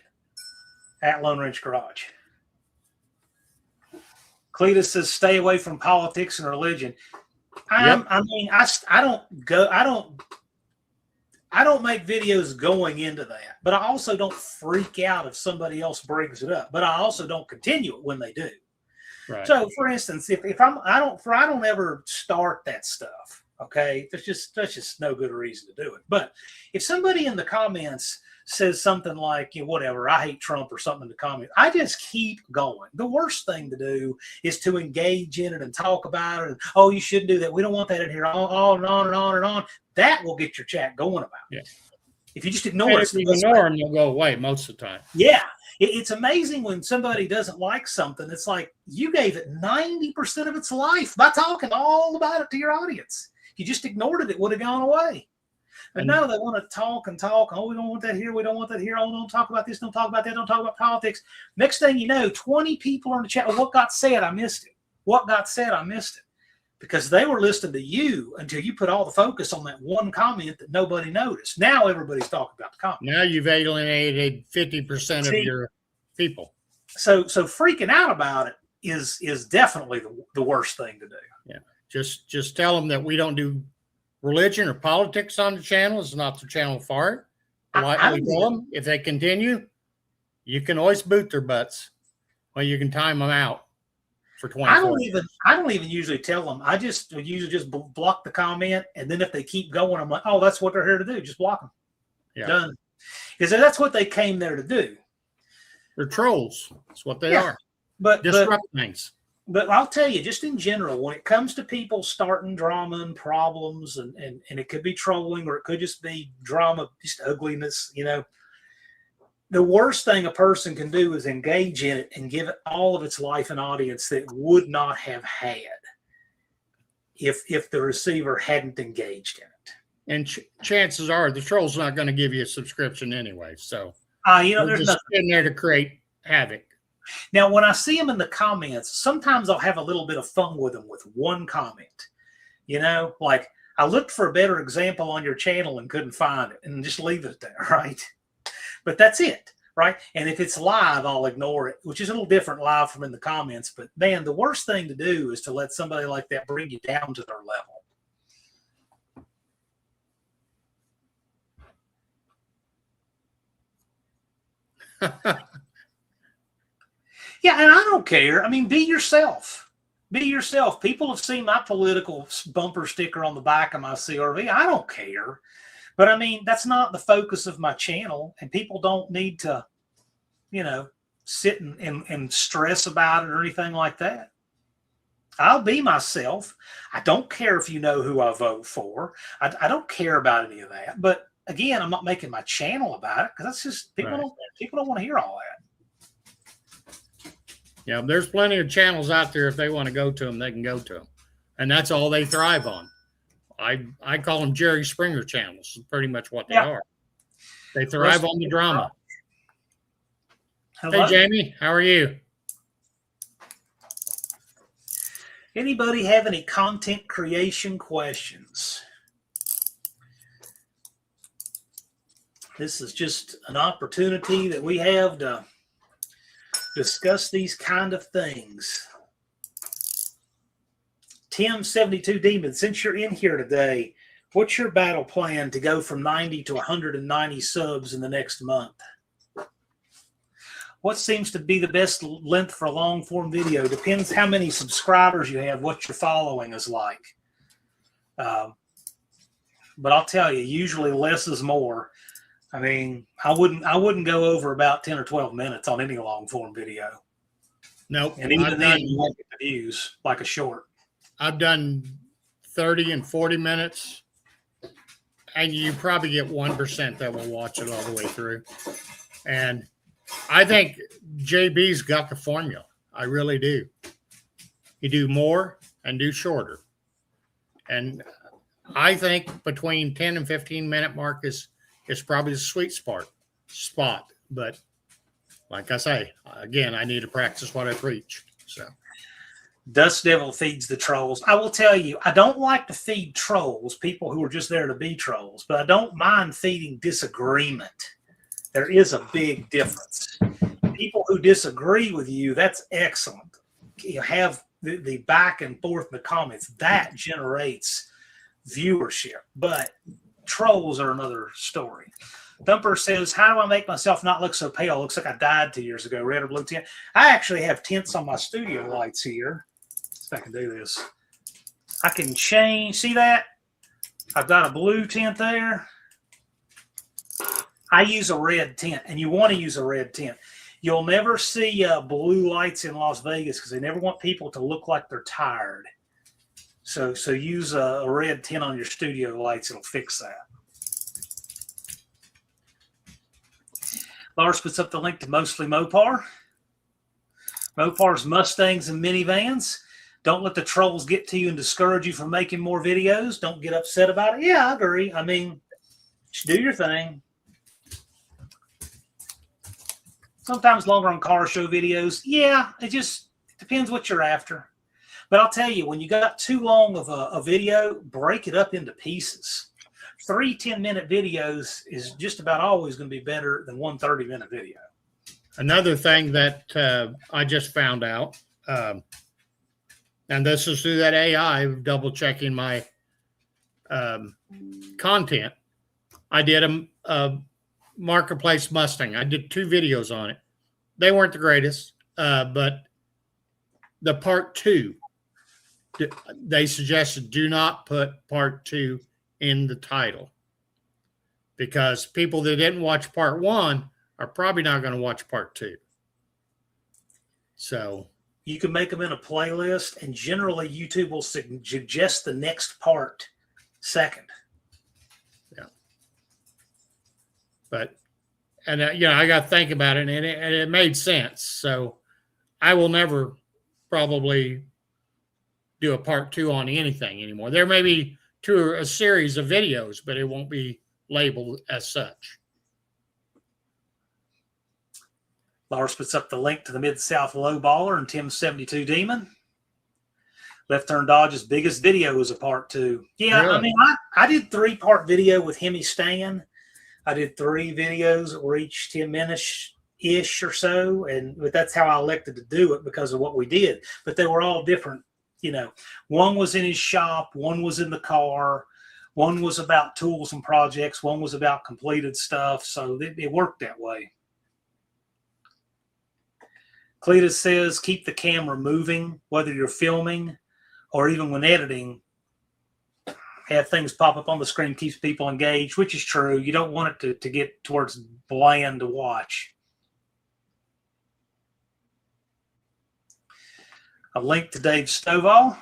at Lone Wrench Garage. Cletus says, "Stay away from politics and religion." I don't make videos going into that, but I also don't freak out if somebody else brings it up. But I also don't continue it when they do. Right. So, for instance, if I don't ever start that stuff. Okay, that's just no good reason to do it. But if somebody in the comments says something like, whatever, I hate Trump or something in the comments, I just keep going. The worst thing to do is to engage in it and talk about it. And, oh, you shouldn't do that. We don't want that in here. On and on and on and on. That will get your chat going about it. Yeah. If you just ignore it. If you ignore them, you'll go away most of the time. Yeah. It's amazing when somebody doesn't like something. It's like you gave it 90% of its life by talking all about it to your audience. You just ignored it, it would have gone away. But no, they want to talk and talk. Oh, we don't want that here. We don't want that here. Oh, don't talk about this. Don't talk about that. Don't talk about politics. Next thing you know, 20 people are in the chat. What got said? I missed it. What got said? I missed it. Because they were listening to you until you put all the focus on that one comment that nobody noticed. Now everybody's talking about the comment. Now you've alienated 50% of your people. So freaking out about it is definitely the worst thing to do. Yeah. Just tell them that we don't do religion or politics on the channel. It's not the channel for it. Politely tell them if they continue, you can always boot their butts. Well, you can time them out for 24 hours. I don't even usually tell them. I usually just block the comment, and then if they keep going, I'm like, oh, that's what they're here to do. Just block them. Yeah. Done. Because that's what they came there to do. They're trolls. That's what they are. But disrupt things. But I'll tell you, just in general, when it comes to people starting drama and problems, and it could be trolling or it could just be drama, just ugliness, the worst thing a person can do is engage in it and give it all of its life and audience that it would not have had if the receiver hadn't engaged in it. And chances are the troll's not going to give you a subscription anyway. So, there's just in there to create havoc. Now, when I see them in the comments, sometimes I'll have a little bit of fun with them with one comment. Like I looked for a better example on your channel and couldn't find it, and just leave it there, right? But that's it, right? And if it's live, I'll ignore it, which is a little different live from in the comments. But man, the worst thing to do is to let somebody like that bring you down to their level. Yeah, and I don't care. I mean, be yourself. Be yourself. People have seen my political bumper sticker on the back of my CRV. I don't care. But, I mean, that's not the focus of my channel, and people don't need to, sit and stress about it or anything like that. I'll be myself. I don't care if you know who I vote for. I don't care about any of that. But, again, I'm not making my channel about it because that's just people don't want to hear all that. Yeah, there's plenty of channels out there. If they want to go to them, they can go to them. And that's all they thrive on. I call them Jerry Springer channels. Is pretty much what they are. They thrive on the drama. Hello. Hey, Jamie, how are you? Anybody have any content creation questions? This is just an opportunity that we have to discuss these kind of things. Tim 72 Demon, since you're in here today, What's your battle plan to go from 90 to 190 subs in the next month? What seems to be the best length for a long form video? Depends how many subscribers you have, what your following is like. But I'll tell you, usually less is more. I mean, I wouldn't go over about 10 or 12 minutes on any long form video. Nope. And even then, you won't get the views like a short. I've done 30 and 40 minutes, and you probably get 1% that will watch it all the way through. And I think JB's got the formula. I really do. You do more and do shorter. And I think between 10 and 15-minute mark is probably the sweet spot. But like I say, again, I need to practice what I preach. So Dust Devil feeds the trolls. I will tell you, I don't like to feed trolls, people who are just there to be trolls, but I don't mind feeding disagreement. There is a big difference. People who disagree with you, that's excellent. You have the back and forth in the comments. That generates viewership. But trolls are another story. Thumper says, how do I make myself not look so pale? Looks like I died 2 years ago. Red or blue tint. I actually have tints on my studio lights here. If I can do this. I can change. See that? I've got a blue tint there. I use a red tint, and you want to use a red tint. You'll never see blue lights in Las Vegas because they never want people to look like they're tired. So use a red tint on your studio lights. It'll fix that. Lars puts up the link to Mostly Mopar. Mopar's Mustangs and minivans. Don't let the trolls get to you and discourage you from making more videos. Don't get upset about it. Yeah, I agree. I mean, just do your thing. Sometimes longer on car show videos. Yeah, it just depends what you're after. But I'll tell you, when you got too long of a video, break it up into pieces. 3 10-minute videos is just about always going to be better than 1 30-minute video. Another thing that I just found out, and this is through that AI, double checking my content. I did a Marketplace Mustang. I did 2 videos on it. They weren't the greatest, but the part 2, they suggested do not put part 2 in the title because people that didn't watch part 1 are probably not going to watch part 2. So you can make them in a playlist, and generally YouTube will suggest the next part second. Yeah. But, and I got to think about it, and it made sense. So I will never probably do a part 2 on anything anymore. There may be a series of videos, but it won't be labeled as such. Lars puts up the link to the Mid-South Low Baller and Tim's 72 Demon. Left Turn Dodge's biggest video was a part 2. Yeah, really? I mean, I did 3-part video with Hemi Stan. I did 3 videos that were each 10 minutes-ish or so, but that's how I elected to do it because of what we did. But they were all different. You know, one was in his shop, one was in the car, one was about tools and projects, one was about completed stuff. So it worked that way. Cletus says, keep the camera moving, whether you're filming or even when editing. Have things pop up on the screen, keeps people engaged, which is true. You don't want it to get towards bland to watch. A link to Dave Stovall.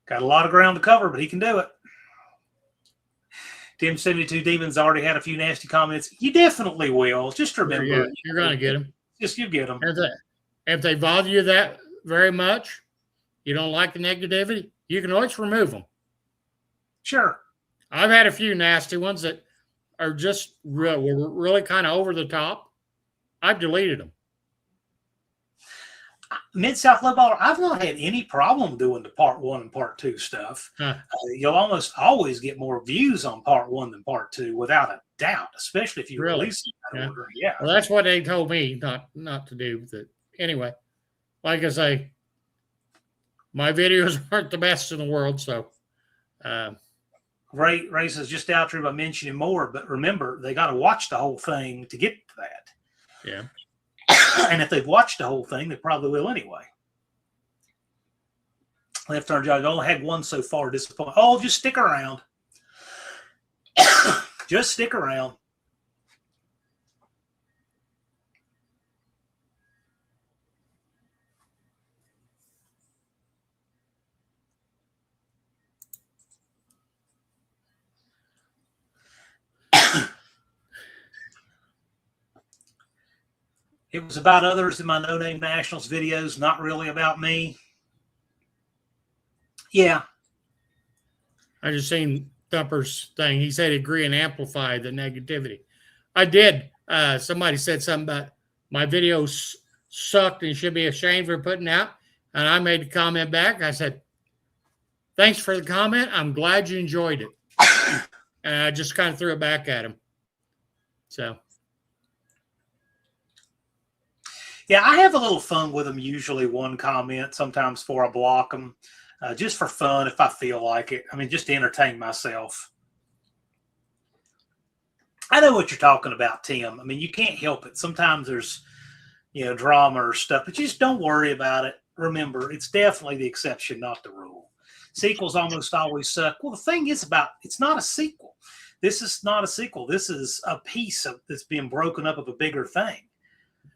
Got a lot of ground to cover, but he can do it. Tim 72 Demons already had a few nasty comments. You definitely will. Just remember. Yeah, you're going to get them. Just you get them. If they bother you that very much, you don't like the negativity, you can always remove them. Sure. I've had a few nasty ones that are just were really kind of over the top. I've deleted them. Mid-South Low Baller, I've not had any problem doing the part 1 and part 2 stuff. Huh. You'll almost always get more views on part 1 than part 2, without a doubt, especially if you release it in that order. Yeah. Well, that's what they told me not to do. That anyway, like I say, my videos aren't the best in the world, so Ray says just out there by mentioning more, but remember, they got to watch the whole thing to get to that. Yeah. And if they've watched the whole thing, they probably will anyway. Left turn judge only had one so far. Disappointed. Oh, just stick around. Just stick around. It was about others in my No Name Nationals videos, not really about me. Yeah. I just seen Thumper's thing. He said agree and amplify the negativity. I did. Somebody said something about my videos sucked and should be ashamed for putting out. And I made a comment back. I said, thanks for the comment. I'm glad you enjoyed it. And I just kind of threw it back at him. So. Yeah, I have a little fun with them, usually one comment, sometimes before I block them, just for fun if I feel like it. I mean, just to entertain myself. I know what you're talking about, Tim. I mean, you can't help it. Sometimes there's, drama or stuff, but you just don't worry about it. Remember, it's definitely the exception, not the rule. Sequels almost always suck. Well, the thing is it's not a sequel. This is not a sequel. This is a piece that's being broken up of a bigger thing.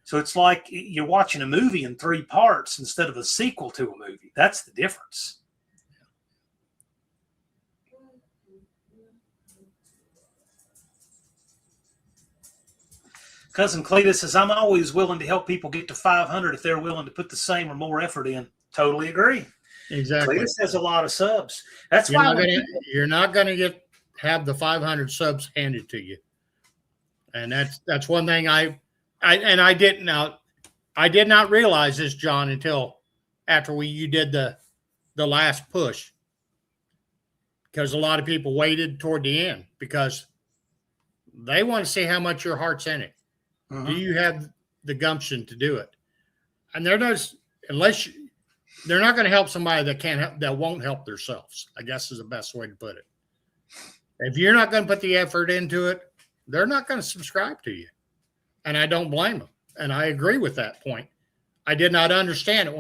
So it's like you're watching a movie in 3 parts instead of a sequel to a movie. That's the difference. Cousin Cletus says, I'm always willing to help people get to 500 if they're willing to put the same or more effort in. Totally agree. Exactly. Cletus has a lot of subs. That's you're why you're not going to have the 500 subs handed to you. And that's one thing I did not realize this, John, until after you did the last push, because a lot of people waited toward the end because they want to see how much your heart's in it. Do you have the gumption to do it? And they're not going to help somebody that won't help themselves, I guess is the best way to put it. If you're not going to put the effort into it, they're not going to subscribe to you. And I don't blame them. And I agree with that point. I did not understand it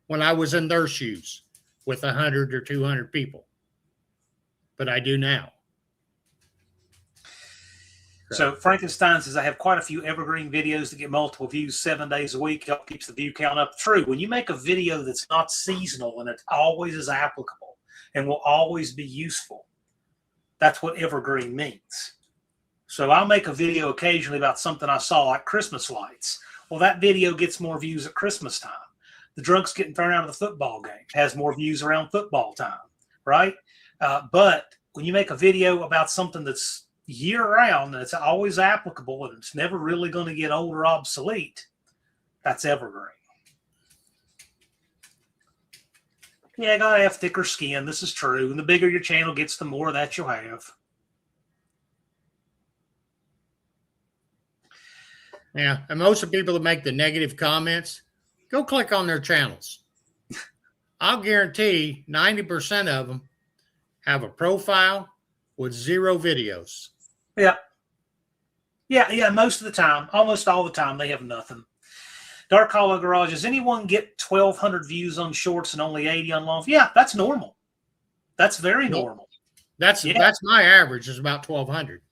when I was in their shoes with 100 or 200 people. But I do now. So Frankenstein says, I have quite a few evergreen videos that get multiple views 7 days a week. Help keeps the view count up. True. When you make a video that's not seasonal and it always is applicable and will always be useful, that's what evergreen means. So I'll make a video occasionally about something I saw, like Christmas lights. Well, that video gets more views at Christmas time. The drunks getting thrown out of the football game has more views around football time, right? But when you make a video about something that's year-round and it's always applicable and it's never really going to get old or obsolete, that's evergreen. Yeah, gotta have thicker skin. This is true. And the bigger your channel gets, the more that you'll have. Yeah, and most of the people that make the negative comments, go click on their channels. I'll guarantee 90% of them have a profile with 0 videos. Yeah. Yeah, most of the time, almost all the time, they have nothing. Dark Hollow Garage, does anyone get 1,200 views on shorts and only 80 on long? Yeah, that's normal. That's very normal. That's my average is about 1,200.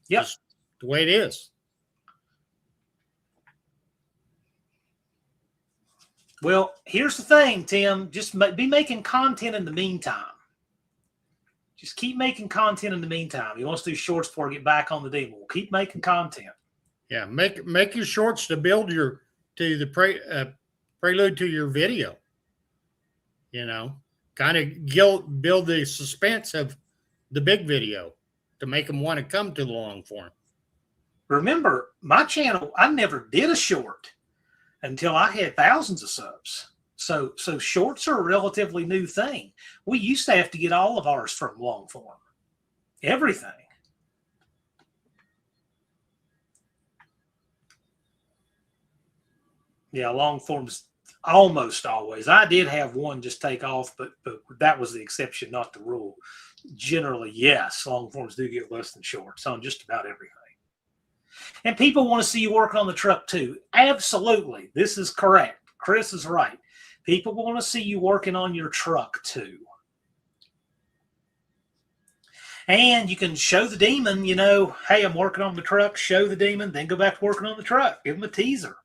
Yep. Just the way it is. Well, here's the thing, Tim. Just be making content in the meantime. Just keep making content in the meantime. He wants to do shorts before we get back on the demo. We'll keep making content. Yeah, make your shorts to build the prelude to your video. Kind of build the suspense of the big video to make them want to come to the long form. Remember, my channel, I never did a short until I had thousands of subs. So shorts are a relatively new thing. We used to have to get all of ours from long form. Everything. Yeah, long form's Almost always. I did have one just take off, but that was the exception, not the rule. Generally, yes, long forms do get less than shorts on just about everything. And people want to see you working on the truck too. Absolutely. This is correct. Chris is right. People want to see you working on your truck too. And you can show the demon, you know, hey, I'm working on the truck, show the demon, then go back to working on the truck. Give them a teaser.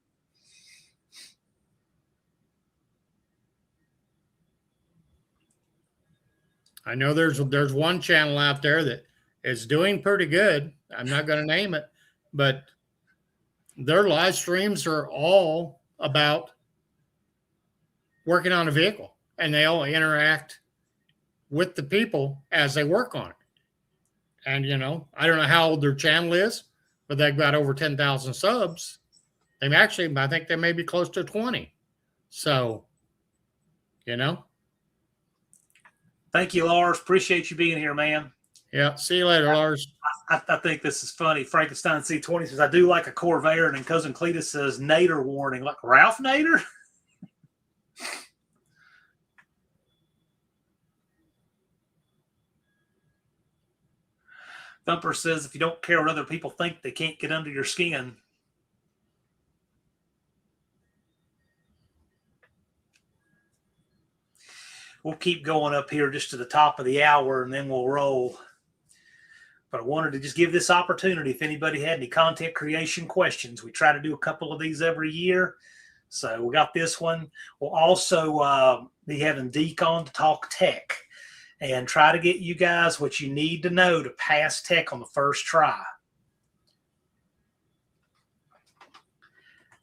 I know there's one channel out there that is doing pretty good. I'm not going to name it, but their live streams are all about working on a vehicle, and they all interact with the people as they work on it. And, you know, I don't know how old their channel is, but they've got over 10,000 subs. They've actually, I think they may be close to 20. So, you know. Thank you, Lars. Appreciate you being here, man. Yeah. See you later, Lars. I think this is funny. Frankenstein C20 says, I do like a Corvair. And then Cousin Cletus says, Nader warning. Like Ralph Nader? Thumper says, if you don't care what other people think, they can't get under your skin. We'll keep going up here just to the top of the hour, and then we'll roll. But I wanted to just give this opportunity if anybody had any content creation questions. We try to do a couple of these every year. So we got this one. We'll also be having Deke on to talk tech and try to get you guys what you need to know to pass tech on the first try.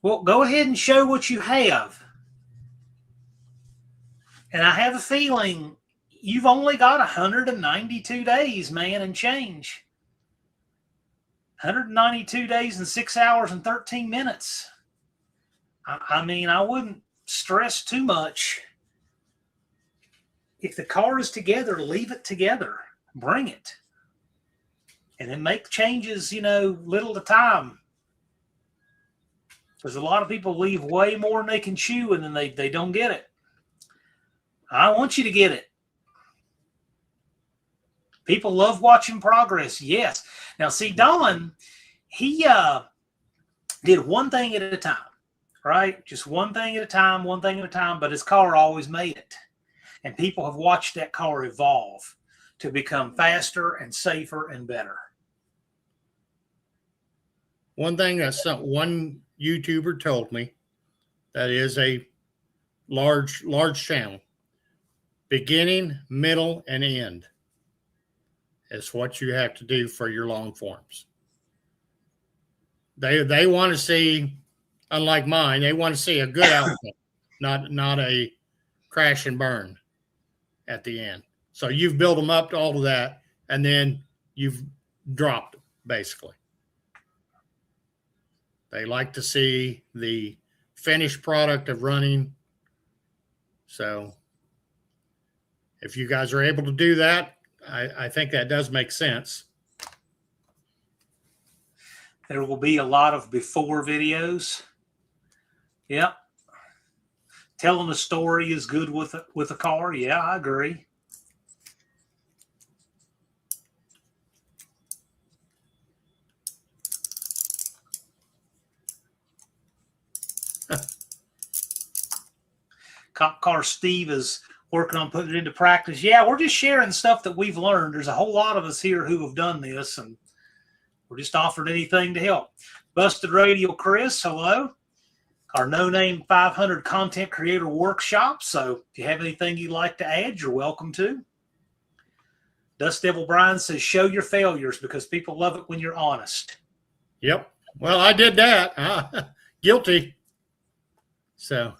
Well, go ahead and show what you have. And I have a feeling you've only got 192 days, man, and change. 192 days and 6 hours and 13 minutes. I mean, I wouldn't stress too much. If the car is together, leave it together. Bring it. And then make changes, you know, little at a time. Because a lot of people leave way more than they can chew, and then they don't get it. I want you to get it. People love watching progress. Yes. Now, see, Don, he did one thing at a time, right? Just one thing at a time, but his car always made it. And people have watched that car evolve to become faster and safer and better. One thing that one YouTuber told me, that is a large channel, beginning, middle, and end is what you have to do for your long forms. They want to see, unlike mine, they want to see a good outcome, not a crash and burn at the end. So you've built them up to all of that, and then you've dropped them, basically. They like to see the finished product of running. So if you guys are able to do that, I think that does make sense. There will be a lot of before videos. Yep. Telling a story is good with a car. Yeah, I agree. Cop Car Steve is working on putting it into practice. Yeah, we're just sharing stuff that we've learned. There's a whole lot of us here who have done this, and we're just offering anything to help. Busted Radio Chris, hello. Our No Name 500 Content Creator Workshop. So if you have anything you'd like to add, you're welcome to. Dust Devil Brian says, show your failures because people love it when you're honest. Yep. Well, I did that. Guilty. So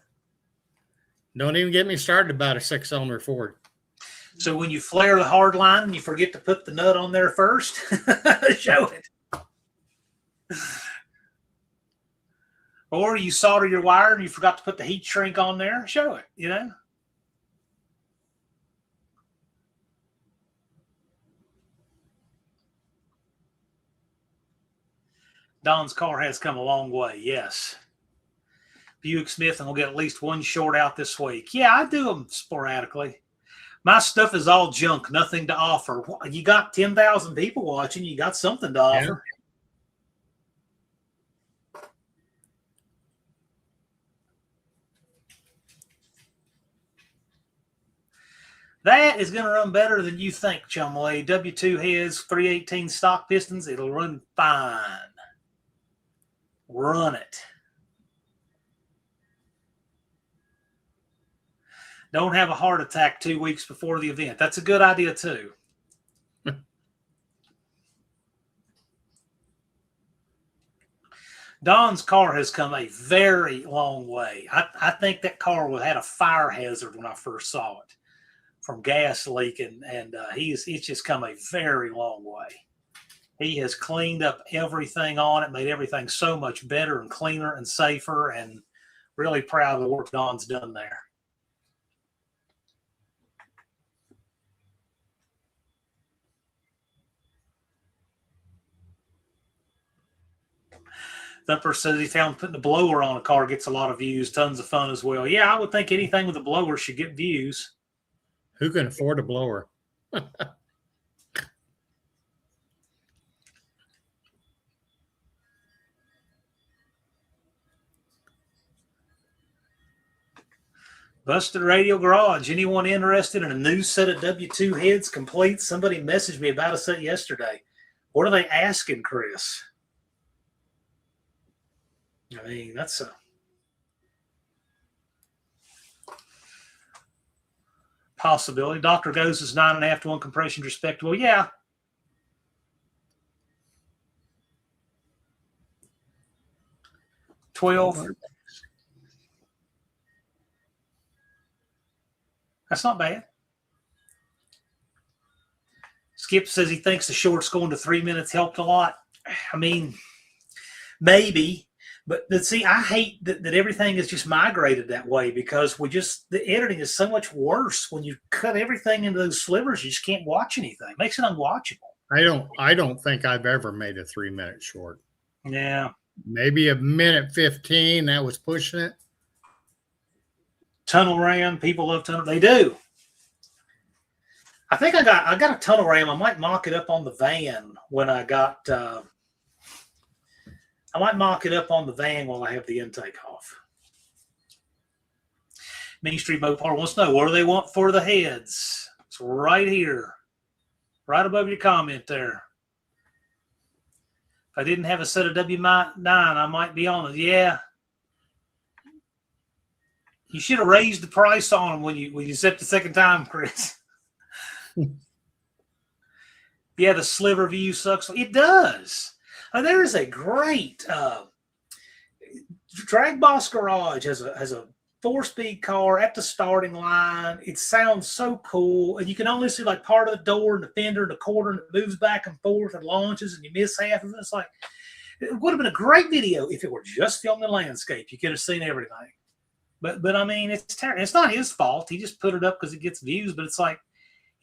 don't even get me started about a 6-cylinder Ford. So when you flare the hard line and you forget to put the nut on there first, show it. Or you solder your wire and you forgot to put the heat shrink on there, show it, you know. Don's car has come a long way, yes. Buick Smith, and we'll get at least one short out this week. Yeah, I do them sporadically. My stuff is all junk, nothing to offer. You got 10,000 people watching. You got something to offer. That is going to run better than you think, Chumley. W2 heads, 318 stock pistons. It'll run fine. Run it. Don't have a heart attack 2 weeks before the event. That's a good idea, too. Don's car has come a very long way. I think that car had a fire hazard when I first saw it from gas leaking, and it's just come a very long way. He has cleaned up everything on it, made everything so much better and cleaner and safer, and really proud of the work Don's done there. Thumper says he found putting the blower on a car gets a lot of views, tons of fun as well. Yeah, I would think anything with a blower should get views. Who can afford a blower? Busted Radio Garage. Anyone interested in a new set of W2 heads complete? Somebody messaged me about a set yesterday. What are they asking, Chris? I mean, that's a possibility. Dr. Goes is 9.5 to 1 compression respectable. Yeah. $12. That's not bad. Skip says he thinks the shorts going to 3 minutes helped a lot. I mean, maybe. But see, I hate that everything is just migrated that way, because the editing is so much worse when you cut everything into those slivers. You just can't watch anything. It makes it unwatchable. I don't think I've ever made a 3 minute short. Yeah. Maybe a minute 15. That was pushing it. Tunnel ram. People love tunnel. They do. I think I got a tunnel ram. I might mock it up on the van when I got I might mock it up on the van while I have the intake off. Main Street Mopar wants to know, what do they want for the heads? It's right here. Right above your comment there. If I didn't have a set of W9, I might be on it. Yeah. You should have raised the price on them when you set the second time, Chris. Yeah, the sliver view sucks. It does. There is a great Drag Boss Garage has a 4-speed car at the starting line. It sounds so cool, and you can only see like part of the door and the fender and the quarter, and it moves back and forth and launches, and you miss half of it. It's like, it would have been a great video if it were just filming landscape. You could have seen everything. But I mean, it's terrible. It's not his fault. He just put it up because it gets views. But it's like,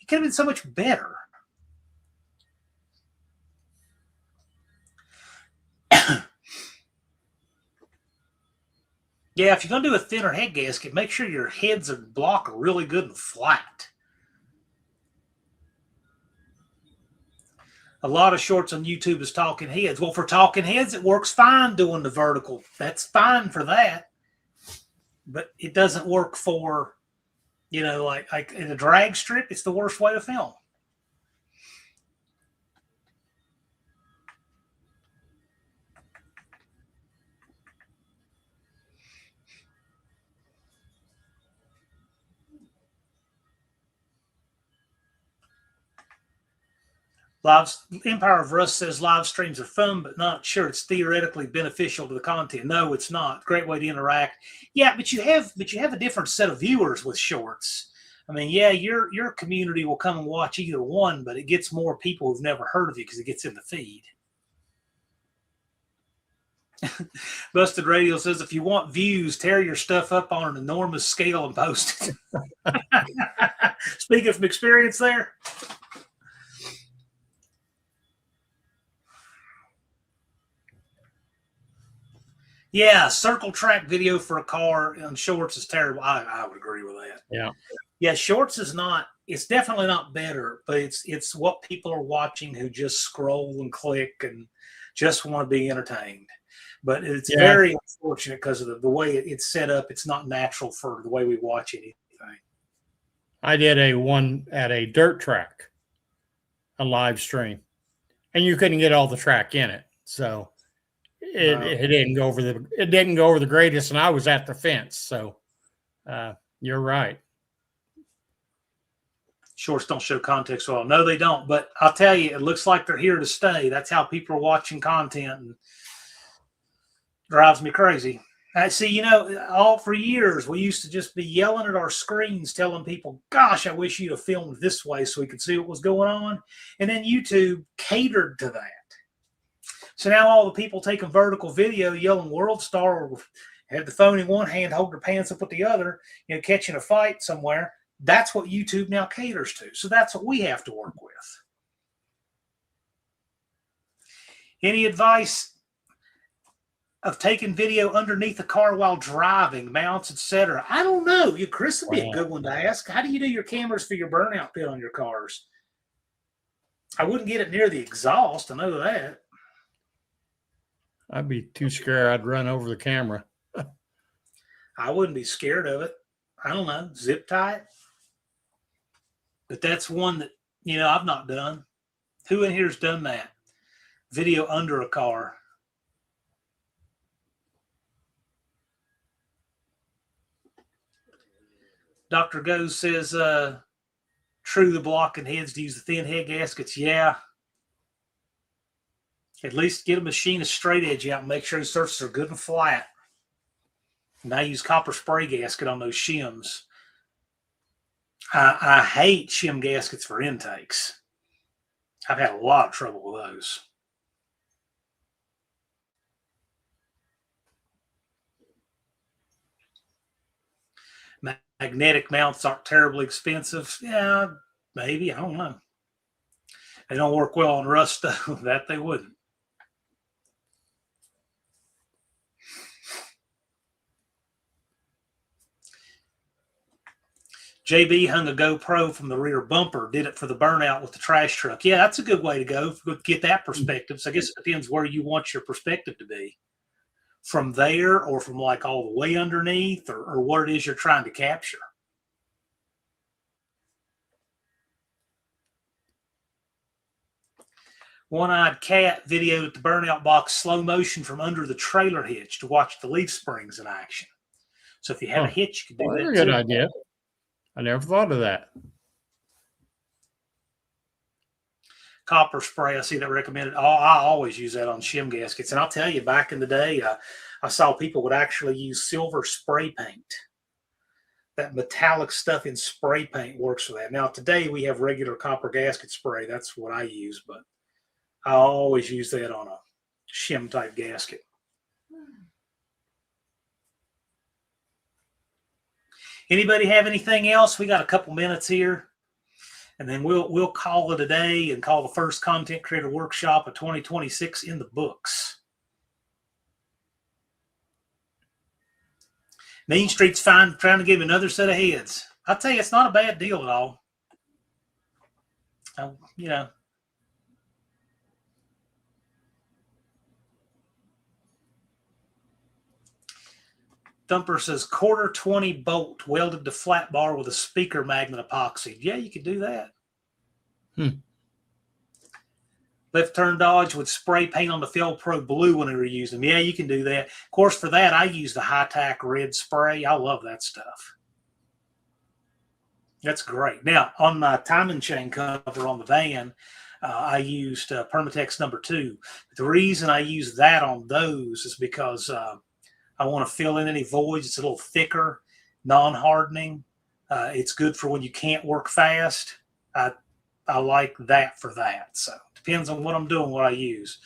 it could have been so much better. Yeah, if you're going to do a thinner head gasket, make sure your heads and block are really good and flat. A lot of shorts on YouTube is talking heads. Well, for talking heads, it works fine doing the vertical. That's fine for that. But it doesn't work for, like in a drag strip, it's the worst way to film. Empire of Rust says live streams are fun, but not sure it's theoretically beneficial to the content. No, it's not. Great way to interact. Yeah, but you have a different set of viewers with shorts. I mean, yeah, your community will come and watch either one, but it gets more people who've never heard of you because it gets in the feed. Busted Radio says, if you want views, tear your stuff up on an enormous scale and post it. Speaking from experience there. Yeah, circle track video for a car on shorts is terrible. I would agree with that. Yeah. Yeah, shorts is not, it's definitely not better, but it's what people are watching who just scroll and click and just want to be entertained. But it's Yeah. very unfortunate because of the way it's set up. It's not natural for the way we watch anything. I did one at a dirt track, a live stream, and you couldn't get all the track in it. So it didn't go over the greatest, and I was at the fence. So you're right. Shorts don't show context well. No, they don't. But I'll tell you, it looks like they're here to stay. That's how people are watching content, and drives me crazy. I see, all for years, we used to just be yelling at our screens, telling people, gosh, I wish you'd have filmed this way so we could see what was going on. And then YouTube catered to that. So now all the people taking vertical video, yelling world star, or have the phone in one hand, hold their pants up with the other, catching a fight somewhere. That's what YouTube now caters to. So that's what we have to work with. Any advice of taking video underneath the car while driving, mounts, etc.? I don't know. Chris would be a good one to ask. How do you do your cameras for your burnout pit on your cars? I wouldn't get it near the exhaust. I know that. I'd be too scared. I'd run over the camera. I wouldn't be scared of it. I don't know. Zip tie it. But that's one that, I've not done. Who in here's done that? Video under a car. Dr. Goes says, true, the blocking heads to use the thin head gaskets. Yeah. At least get a machinist straight edge out and make sure the surfaces are good and flat. And I use copper spray gasket on those shims. I hate shim gaskets for intakes. I've had a lot of trouble with those. Magnetic mounts aren't terribly expensive. Yeah, maybe. I don't know. They don't work well on rust, though. That they wouldn't. JB hung a GoPro from the rear bumper, did it for the burnout with the trash truck. Yeah, that's a good way to go. Get that perspective. So I guess it depends where you want your perspective to be. From there or from like all the way underneath or what it is you're trying to capture. One-eyed cat videoed at the burnout box slow motion from under the trailer hitch to watch the leaf springs in action. So if you have a hitch, you can do that. That's a good idea. I never thought of that. Copper spray, I see that recommended. I always use that on shim gaskets. And I'll tell you, back in the day, I saw people would actually use silver spray paint. That metallic stuff in spray paint works for that. Now, today we have regular copper gasket spray. That's what I use, but I always use that on a shim type gasket. Anybody have anything else? We got a couple minutes here, and then we'll call it a day and call the first Content Creator Workshop of 2026 in the books. Main Street's fine, trying to give another set of heads. I'll tell you, it's not a bad deal at all. Thumper says quarter 20 bolt welded to flat bar with a speaker magnet epoxy. Yeah, you could do that. Left turn dodge with spray paint on the Fel Pro blue when we were using them. Yeah, you can do that. Of course, for that, I use the high-tack red spray. I love that stuff. That's great. Now, on my timing chain cover on the van, I used Permatex number 2. The reason I use that on those is because I want to fill in any voids. It's a little thicker, non-hardening. It's good for when you can't work fast. I like that for that. So depends on what I'm doing, what I use.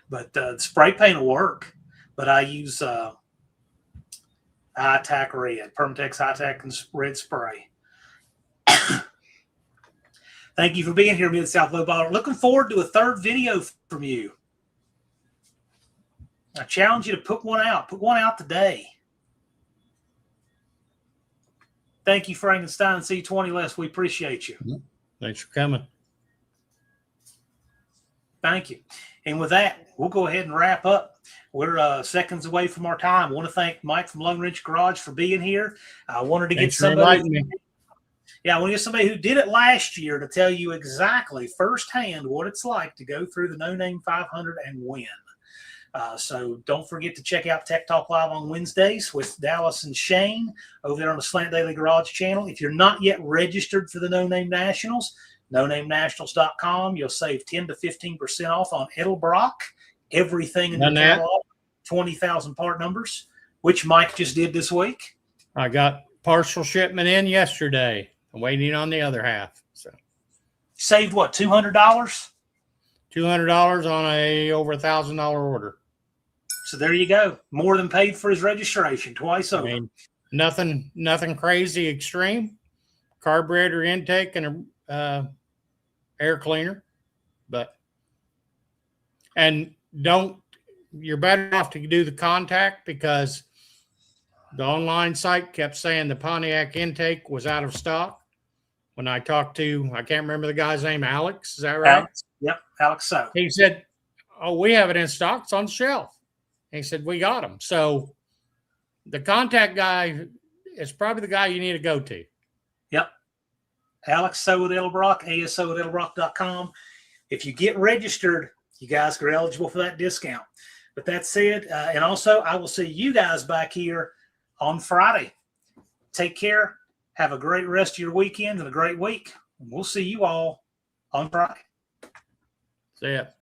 But the spray paint will work. But I use high-tack red, Permatex high-tack red spray. Thank you for being here, Mid-South Low Baller. Looking forward to a third video from you. I challenge you to put one out. Put one out today. Thank you, Frankenstein C20 Les. We appreciate you. Thanks for coming. Thank you. And with that, we'll go ahead and wrap up. We're seconds away from our time. I want to thank Mike from Lone Ridge Garage for being here. I wanted to get somebody. Yeah, I want to get somebody who did it last year to tell you exactly firsthand what it's like to go through the No Name 500 and win. So don't forget to check out Tech Talk Live on Wednesdays with Dallas and Shane over there on the Slant Daily Garage channel. If you're not yet registered for the No Name Nationals, NoNameNationals.com, you'll save 10 to 15% off on Edelbrock, everything in the catalog, 20,000 part numbers, which Mike just did this week. I got partial shipment in yesterday. I'm waiting on the other half. So saved what, $200? $200 on a over $1,000 order. So there you go. More than paid for his registration twice over. I mean, nothing crazy extreme. Carburetor intake and a air cleaner, you're better off to do the contact because the online site kept saying the Pontiac intake was out of stock. When I talked to, I can't remember the guy's name, Alex, is that right? Alex, yep, Alex. So he said, "Oh, we have it in stock. It's on the shelf." And he said, "We got them." So the contact guy is probably the guy you need to go to. Yep. Alex So with Edelbrock, ASO at Edelbrock.com. If you get registered, you guys are eligible for that discount. But that said, and also I will see you guys back here on Friday. Take care. Have a great rest of your weekend and a great week. We'll see you all on Friday. See ya.